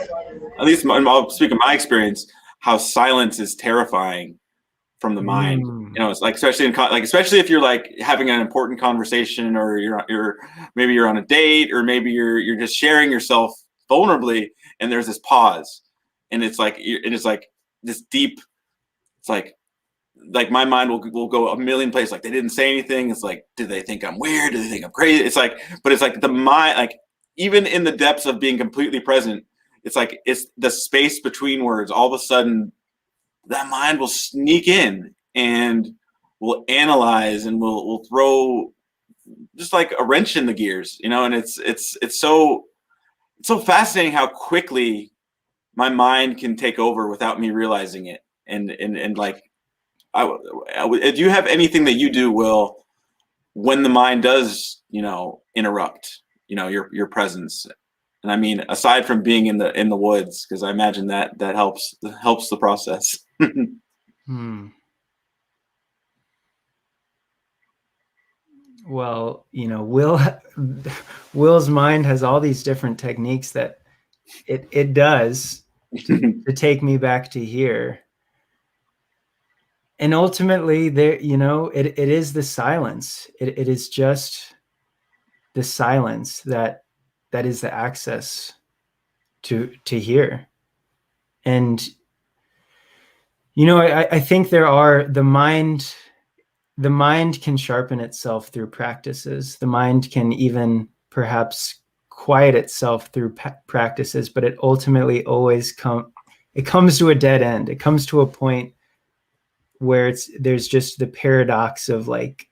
at least I'll speak of my experience, how silence is terrifying from the mind. You know, it's like, especially if you're like having an important conversation, or maybe you're on a date, or maybe you're just sharing yourself vulnerably, and there's this pause, and it's like this deep, it's like my mind will go a million places. Like, they didn't say anything. It's like, do they think I'm weird? Do they think I'm crazy? It's like, but it's like the mind, like, even in the depths of being completely present, it's like, it's the space between words. All of a sudden, that mind will sneak in and will analyze, and will throw just like a wrench in the gears, you know. And it's so fascinating how quickly my mind can take over without me realizing it. And like, do you have anything that you do, Will, when the mind does, you know, interrupt, you know, your presence? And I mean, aside from being in the woods, because I imagine that helps the process. Well, Will's mind has all these different techniques that it does to take me back to here. And ultimately there, it is the silence. It is just the silence that is the access to here. And, I think the mind can sharpen itself through practices. The mind can even perhaps quiet itself through practices, but it ultimately always comes to a dead end. It comes to a point where there's just the paradox of like,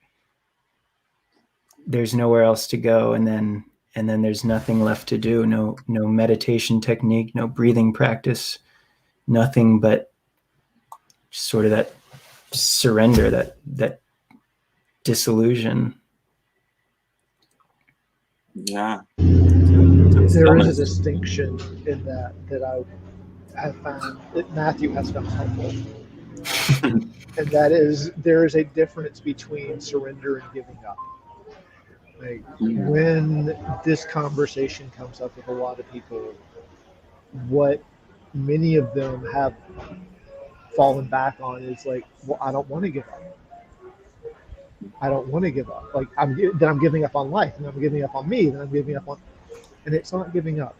there's nowhere else to go. And then there's nothing left to do. No meditation technique, no breathing practice, nothing but sort of that surrender, that disillusion. Yeah. There is a distinction in that I have found that Matthew has found helpful. And that is, there is a difference between surrender and giving up. Like, when this conversation comes up with a lot of people, what many of them have fallen back on is like, well, I don't want to give up. I don't want to give up. Like, I'm giving up on life, and I'm giving up on me, and I'm giving up on, and it's not giving up.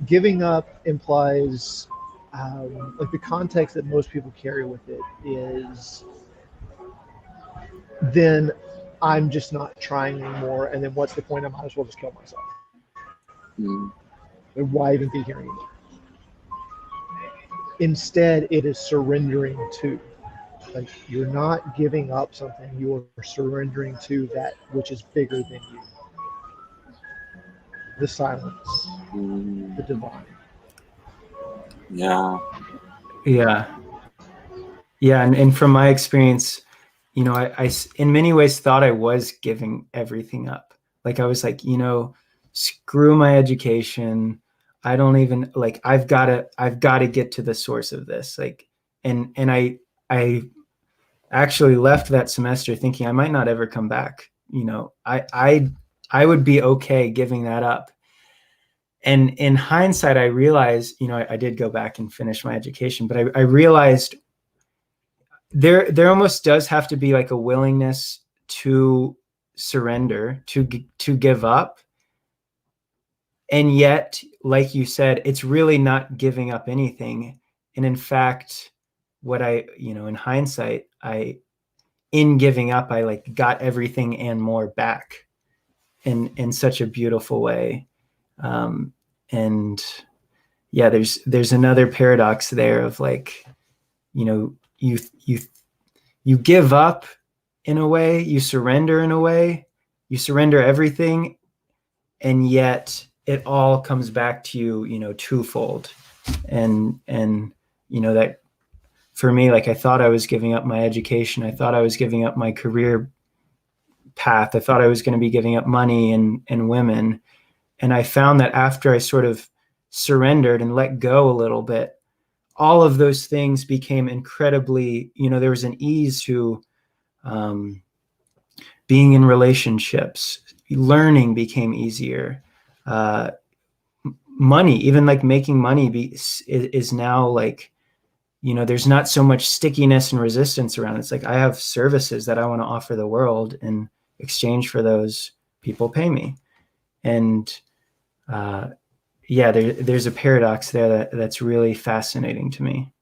Giving up implies, like, the context that most people carry with it is, then I'm just not trying anymore, and then what's the point? I might as well just kill myself. And why even be here anymore? Instead, it is surrendering to. Like, you're not giving up something, you're surrendering to that which is bigger than you. The silence, the divine. Yeah. And from my experience, I in many ways thought I was giving everything up. Like, I was like, screw my education. I don't even, like, I've got to get to the source of this. Like, and I actually left that semester thinking I might not ever come back. I would be okay giving that up. And in hindsight, I realized, I did go back and finish my education, but I realized there almost does have to be like a willingness to surrender, to give up. And yet, like you said, it's really not giving up anything. And in fact, what in hindsight, in giving up, I like got everything and more back in such a beautiful way. And yeah, there's another paradox there of like, you give up in a way, you surrender in a way, you surrender everything, and yet it all comes back to you, twofold. And that for me, like, I thought I was giving up my education. I thought I was giving up my career path. I thought I was going to be giving up money and women. And I found that after I sort of surrendered and let go a little bit, all of those things became incredibly, there was an ease to being in relationships. Learning became easier. Money, even like making money is now like, there's not so much stickiness and resistance around it. It's like, I have services that I want to offer the world. In exchange for those, people pay me. And there's a paradox there that's really fascinating to me.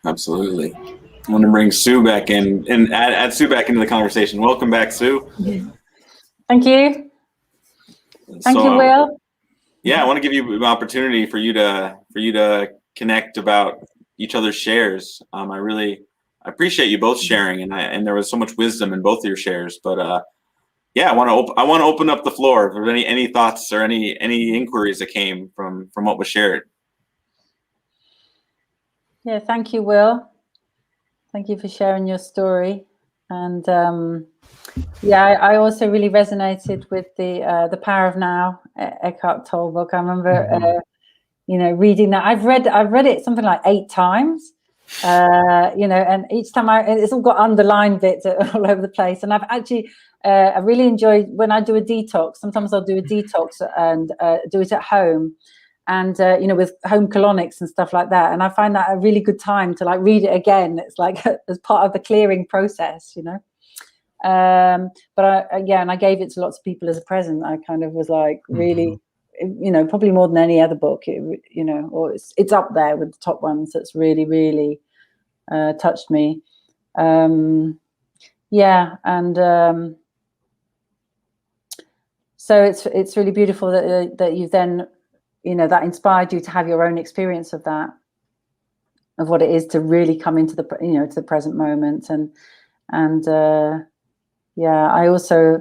Absolutely. I want to bring Sue back in and add Sue back into the conversation. Welcome back, Sue. Thank you. Thank you, Will. Yeah, I want to give you an opportunity for you to connect about each other's shares. I appreciate you both sharing, and there was so much wisdom in both of your shares. But I want to open up the floor for any thoughts or any inquiries that came from what was shared. Yeah, thank you, Will. Thank you for sharing your story. And I also really resonated with the Power of Now, Eckhart Tolle book. I remember reading that. I've read it something like 8 times. You know, and each time it's all got underlined bits all over the place. And I've actually, I really enjoy when I do a detox. Sometimes I'll do a detox and do it at home, and you know, with home colonics and stuff like that. And I find that a really good time to like read it again. It's like as part of the clearing process, you know. But I gave it to lots of people as a present. I kind of was like really, you know, probably more than any other book, you know, or it's up there with the top ones. That's really, really touched me. Yeah, and so it's really beautiful that you then, you know, that inspired you to have your own experience of that, of what it is to really come into the, you know, to the present moment. And yeah, I also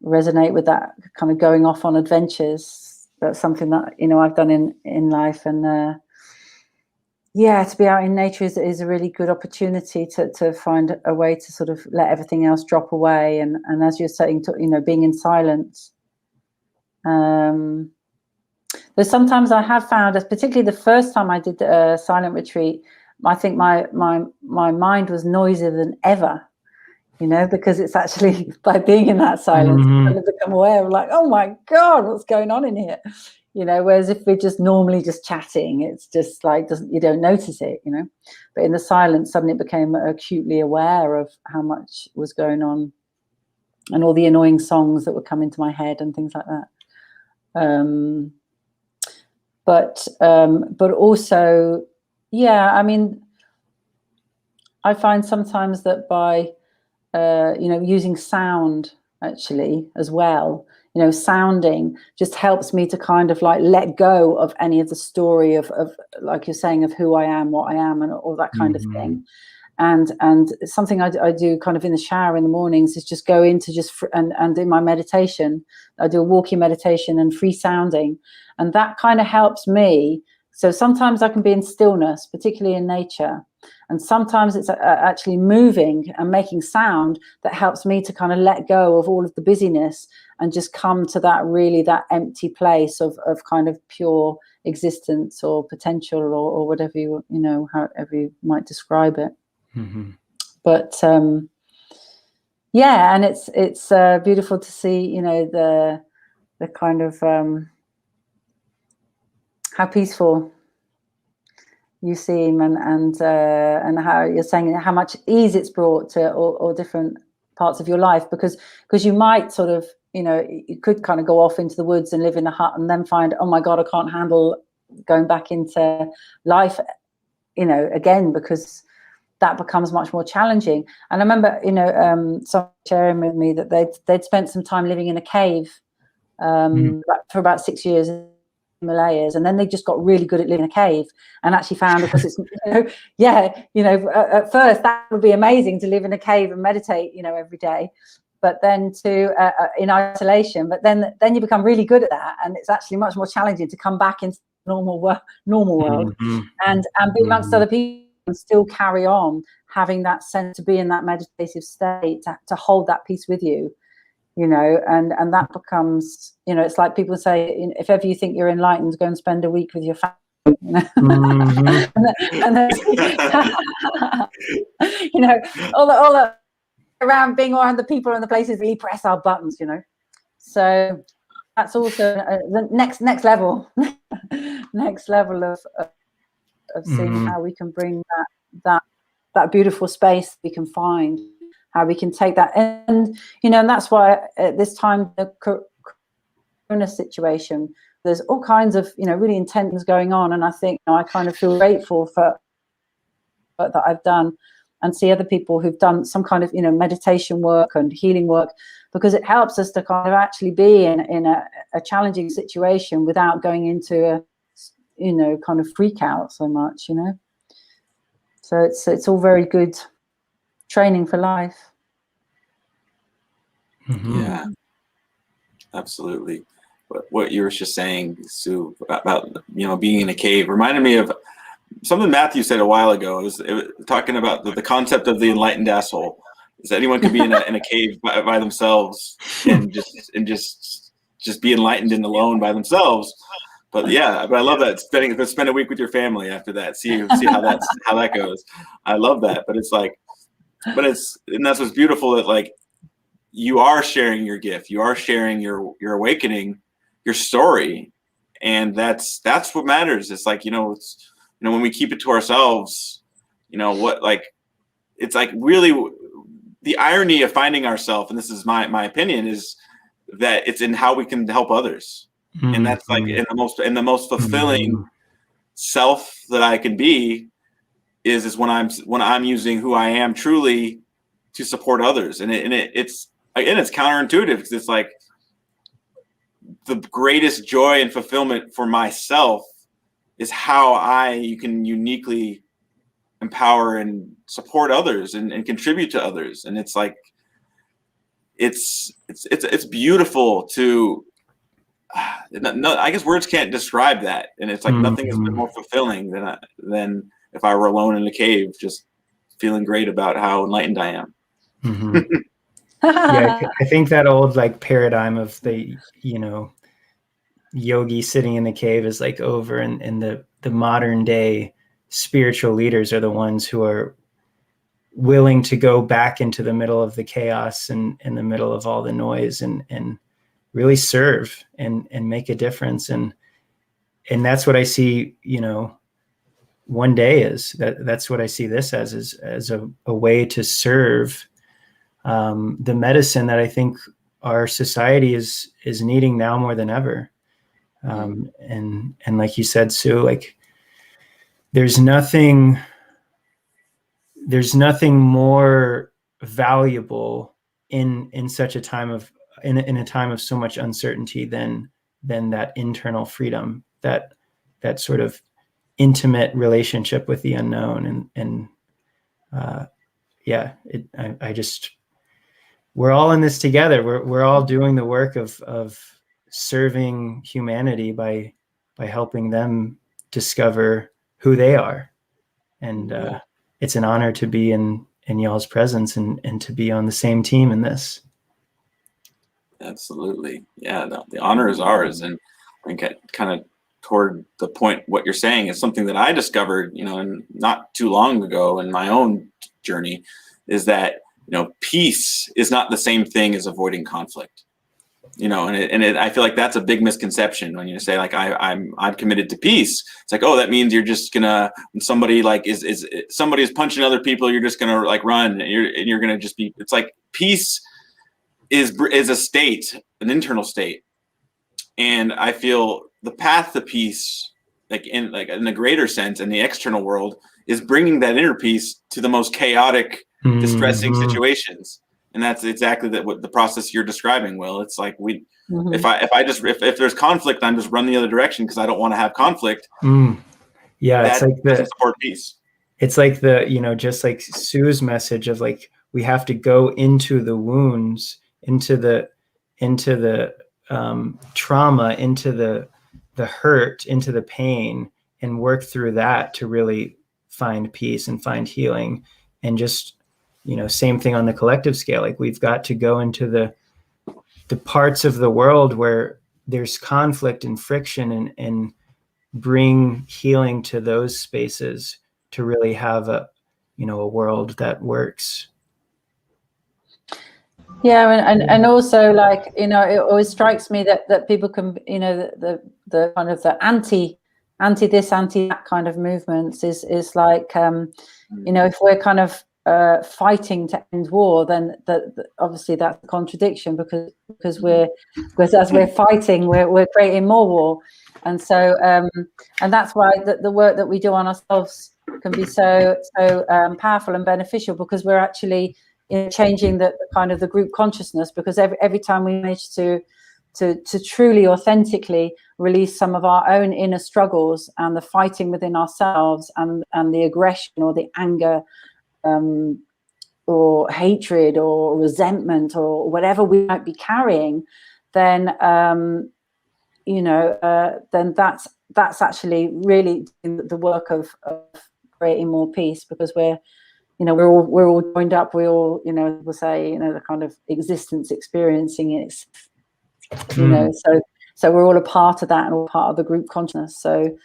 resonate with that kind of going off on adventures. That's something that, you know, I've done in life. And yeah, to be out in nature is a really good opportunity to find a way to sort of let everything else drop away. And as you're saying, you know, being in silence. There's sometimes I have found, as particularly the first time I did a silent retreat, I think my mind was noisier than ever, you know, because it's actually by being in that silence, I become aware of like, oh my God, what's going on in here? You know, whereas if we're just normally just chatting, it's just like, you don't notice it, you know, but in the silence, suddenly it became acutely aware of how much was going on and all the annoying songs that would come into my head and things like that. But also, yeah, I mean, I find sometimes that by, you know, using sound actually as well, you know, sounding just helps me to kind of like let go of any of the story of like you're saying, of who I am, what I am, and all that kind of thing. And something I do kind of in the shower in the mornings is just go into and in my meditation, I do a walking meditation and free sounding, and that kind of helps me. So sometimes I can be in stillness, particularly in nature, and sometimes it's actually moving and making sound that helps me to kind of let go of all of the busyness and just come to that really that empty place of kind of pure existence or potential or whatever you know, however you might describe it. But yeah, and it's beautiful to see, you know, the kind of how peaceful you seem, and how you're saying how much ease it's brought to all different parts of your life, because you might sort of, you know, you could kind of go off into the woods and live in a hut and then find, oh my God, I can't handle going back into life, you know, again, because that becomes much more challenging. And I remember, you know, someone sharing with me that they'd spent some time living in a cave for about 6 years in the Himalayas, and then they just got really good at living in a cave and actually found, because it's, you know, yeah, you know, at first that would be amazing to live in a cave and meditate, you know, every day, but then to in isolation, but then you become really good at that, and it's actually much more challenging to come back into normal world and be amongst other people and still carry on having that sense to be in that meditative state, to hold that peace with you, you know, and that becomes, you know, it's like people say, if ever you think you're enlightened, go and spend a week with your family, you know? You know, all the around being around the people and the places really press our buttons, you know. So that's also the next level next level of seeing how we can bring that beautiful space we can find, how we can take that, and you know, and that's why at this time, the corona situation, there's all kinds of, you know, really intense things going on, and I think, you know, I kind of feel grateful for that I've done, and see other people who've done some kind of, you know, meditation work and healing work, because it helps us to kind of actually be in a challenging situation without going into a, you know, kind of freak out so much, you know. So it's all very good training for life. Yeah, absolutely. What you were just saying, Sue, about, you know, being in a cave reminded me of something Matthew said a while ago. It was talking about the concept of the enlightened asshole. Is anyone could be in a cave by themselves and just be enlightened and alone by themselves. But yeah, but I love that spend a week with your family after that. See how that goes. I love that. But it's like, and that's what's beautiful, that like you are sharing your gift, you are sharing your awakening, your story, and that's what matters. It's like, when we keep it to ourselves, it's like really the irony of finding ourselves, and this is my opinion, is that it's in how we can help others. Mm-hmm. And that's like in the most fulfilling mm-hmm. self that I can be is when I'm using who I am truly to support others. And it's counterintuitive, because it's like the greatest joy and fulfillment for myself is how you can uniquely empower and support others and contribute to others. And it's like, it's beautiful to, no, I guess words can't describe that. And it's like mm-hmm. nothing has been more fulfilling than if I were alone in a cave, just feeling great about how enlightened I am. Mm-hmm. Yeah, I think that old like paradigm of the, yogi sitting in the cave is like over, and the modern day spiritual leaders are the ones who are willing to go back into the middle of the chaos and in the middle of all the noise and really serve and make a difference. And that's what I see, one day that's what I see this as a way to serve the medicine that I think our society is needing now more than ever. And like you said, Sue, like there's nothing more valuable in such a time of in a time of so much uncertainty than that internal freedom, that sort of intimate relationship with the unknown. We're all in this together. We're all doing the work of serving humanity by helping them discover who they are. And it's an honor to be in y'all's presence and to be on the same team in this. Absolutely. Yeah, the honor is ours. And I think kind of toward the point, what you're saying is something that I discovered, and not too long ago in my own journey, is that, peace is not the same thing as avoiding conflict. I feel like that's a big misconception when you say like I'm committed to peace. It's like, oh, that means you're just gonna, when somebody like somebody is punching other people, you're just gonna like run and you're gonna just be. It's like peace is a state, an internal state, and I feel the path to peace, like in the greater sense in the external world, is bringing that inner peace to the most chaotic, distressing mm-hmm. situations. And that's exactly what the process you're describing, Will. It's like mm-hmm. if there's conflict, I'm just run the other direction because I don't want to have conflict. Yeah, it's like support peace. It's like just like Sue's message of like, we have to go into the wounds, into the trauma, into the hurt, into the pain, and work through that to really find peace and find healing. And just same thing on the collective scale. Like we've got to go into the parts of the world where there's conflict and friction and bring healing to those spaces to really have a world that works. Yeah, and also like, it always strikes me that people can, the kind of the anti this, anti that kind of movements is like, if we're kind of fighting to end war, then obviously that's a contradiction because as we're fighting, we're creating more war. And so and that's why the work that we do on ourselves can be so powerful and beneficial, because we're actually changing the kind of the group consciousness, because every time we manage to truly authentically release some of our own inner struggles and the fighting within ourselves and the aggression or the anger or hatred or resentment or whatever we might be carrying, then then that's actually really the work of creating more peace, because we're all joined up. We all, we'll say, the kind of existence experiencing it. So So we're all a part of that and all part of the group consciousness. So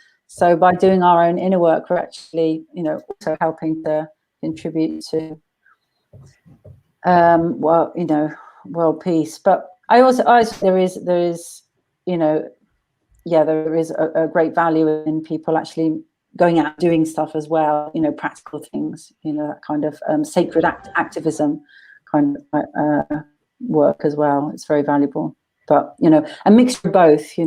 by doing our own inner work, we're actually, also helping to contribute to, world peace. But I also there is, there is a great value in people actually going out doing stuff as well, practical things, that kind of sacred activism kind of work as well. It's very valuable. But, a mixture of both,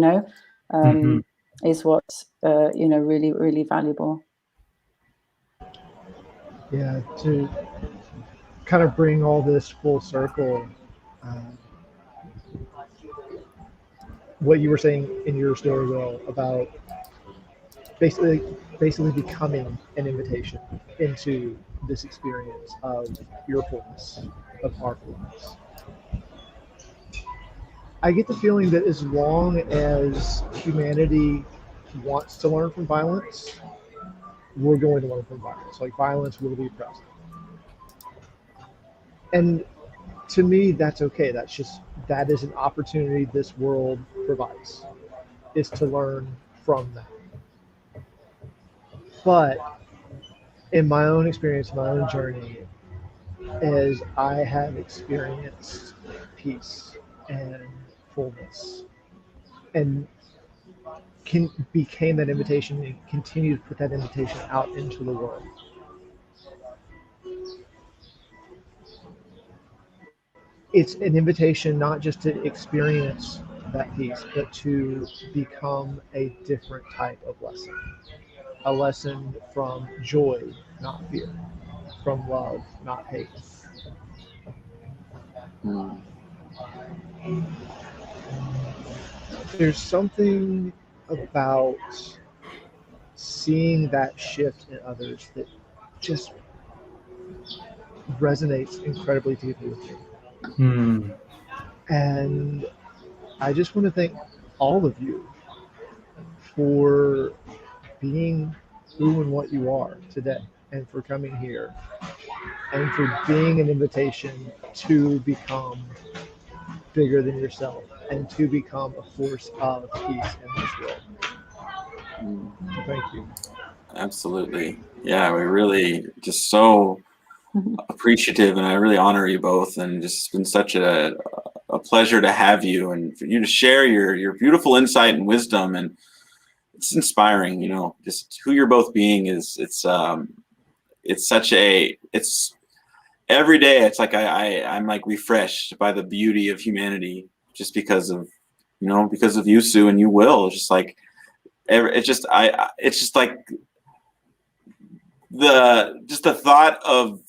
is what's, really, really valuable. Yeah, to kind of bring all this full circle, what you were saying in your story, Will, about basically becoming an invitation into this experience of your fullness, of our fullness. I get the feeling that as long as humanity wants to learn from violence, we're going to learn from violence. Like, violence will be present. And to me, that's okay. That is an opportunity this world provides, is to learn from that. But in my own experience, my own journey, as I have experienced peace and fullness, and became that invitation and continue to put that invitation out into the world. It's an invitation not just to experience that peace, but to become a different type of lesson. A lesson from joy, not fear. From love, not hate. There's something about seeing that shift in others that just resonates incredibly deeply with me. And I just want to thank all of you for being who and what you are today, and for coming here, and for being an invitation to become bigger than yourself and to become a force of peace in this world. So thank you. Absolutely. Yeah, we really just so appreciative, and I really honor you both, and just it's been such a pleasure to have you and for you to share your beautiful insight and wisdom, and it's inspiring, just who you're both being it's every day it's like I'm like refreshed by the beauty of humanity, just because of you, Sue, and you, Will. It's just like it's just like the thought of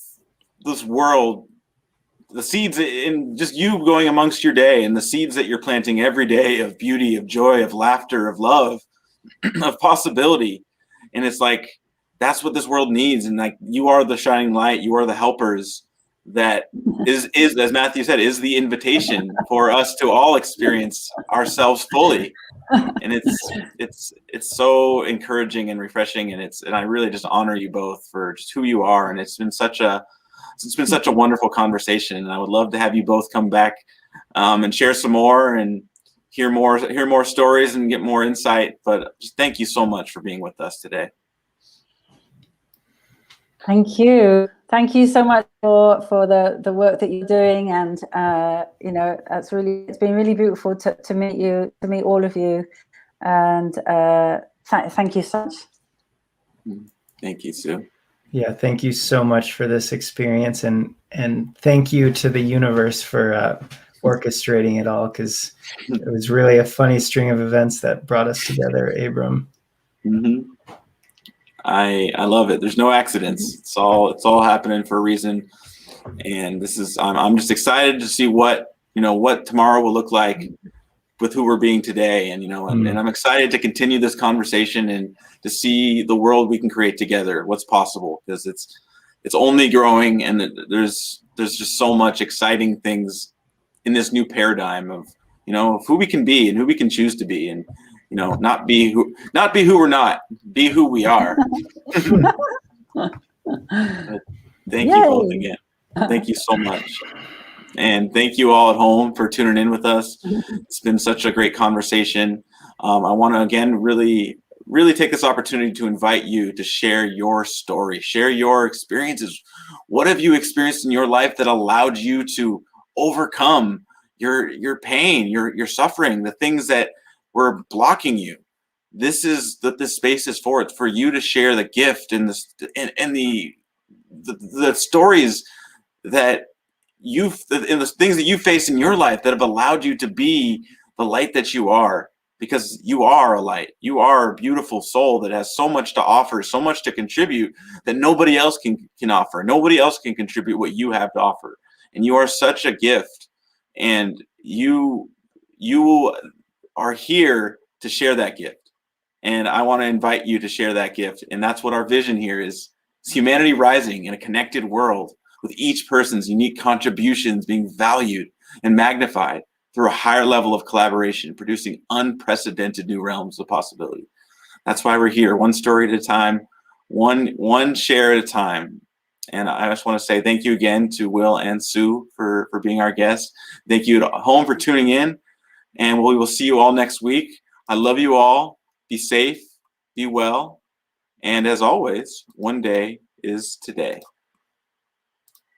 this world, the seeds in just you going amongst your day, and the seeds that you're planting every day of beauty, of joy, of laughter, of love, of possibility. And it's like, that's what this world needs. And like, you are the shining light, you are the helpers that is as Matthew said, is the invitation for us to all experience ourselves fully. And it's so encouraging and refreshing, and I really just honor you both for just who you are. And it's been such a wonderful conversation, and I would love to have you both come back and share some more and hear more stories and get more insight. But just thank you so much for being with us today. Thank you so much for the work that you're doing, and it's been really beautiful to meet all of you, and thank you so much. Thank you, Sue. Yeah, thank you so much for this experience, and thank you to the universe for orchestrating it all, because it was really a funny string of events that brought us together, Abram. Mm-hmm. I love it. There's no accidents. It's all happening for a reason, and I'm just excited to see what tomorrow will look like with who we're being today, and and I'm excited to continue this conversation and to see the world we can create together, what's possible, because it's only growing, and there's just so much exciting things in this new paradigm of who we can be and who we can choose to be, and not be who we're not, be who we are. Thank you both again. Thank you so much. And thank you all at home for tuning in with us. It's been such a great conversation. I want to again really take this opportunity to invite you to share your story, share your experiences. What have you experienced in your life that allowed you to overcome your pain, your suffering, the things that were blocking you? This is that this space is for. It's for you to share the gift and the stories that and the things that you face in your life that have allowed you to be the light that you are, because you are a light. You are a beautiful soul that has so much to offer, so much to contribute that nobody else can offer. Nobody else can contribute what you have to offer. And you are such a gift, and you are here to share that gift. And I want to invite you to share that gift. And that's what our vision here is. It's humanity rising in a connected world, with each person's unique contributions being valued and magnified through a higher level of collaboration, producing unprecedented new realms of possibility. That's why we're here, one story at a time, one share at a time. And I just want to say thank you again to Wil and Sue for being our guests. Thank you at home for tuning in, and we will see you all next week. I love you all. Be safe, be well, and as always, one day is today.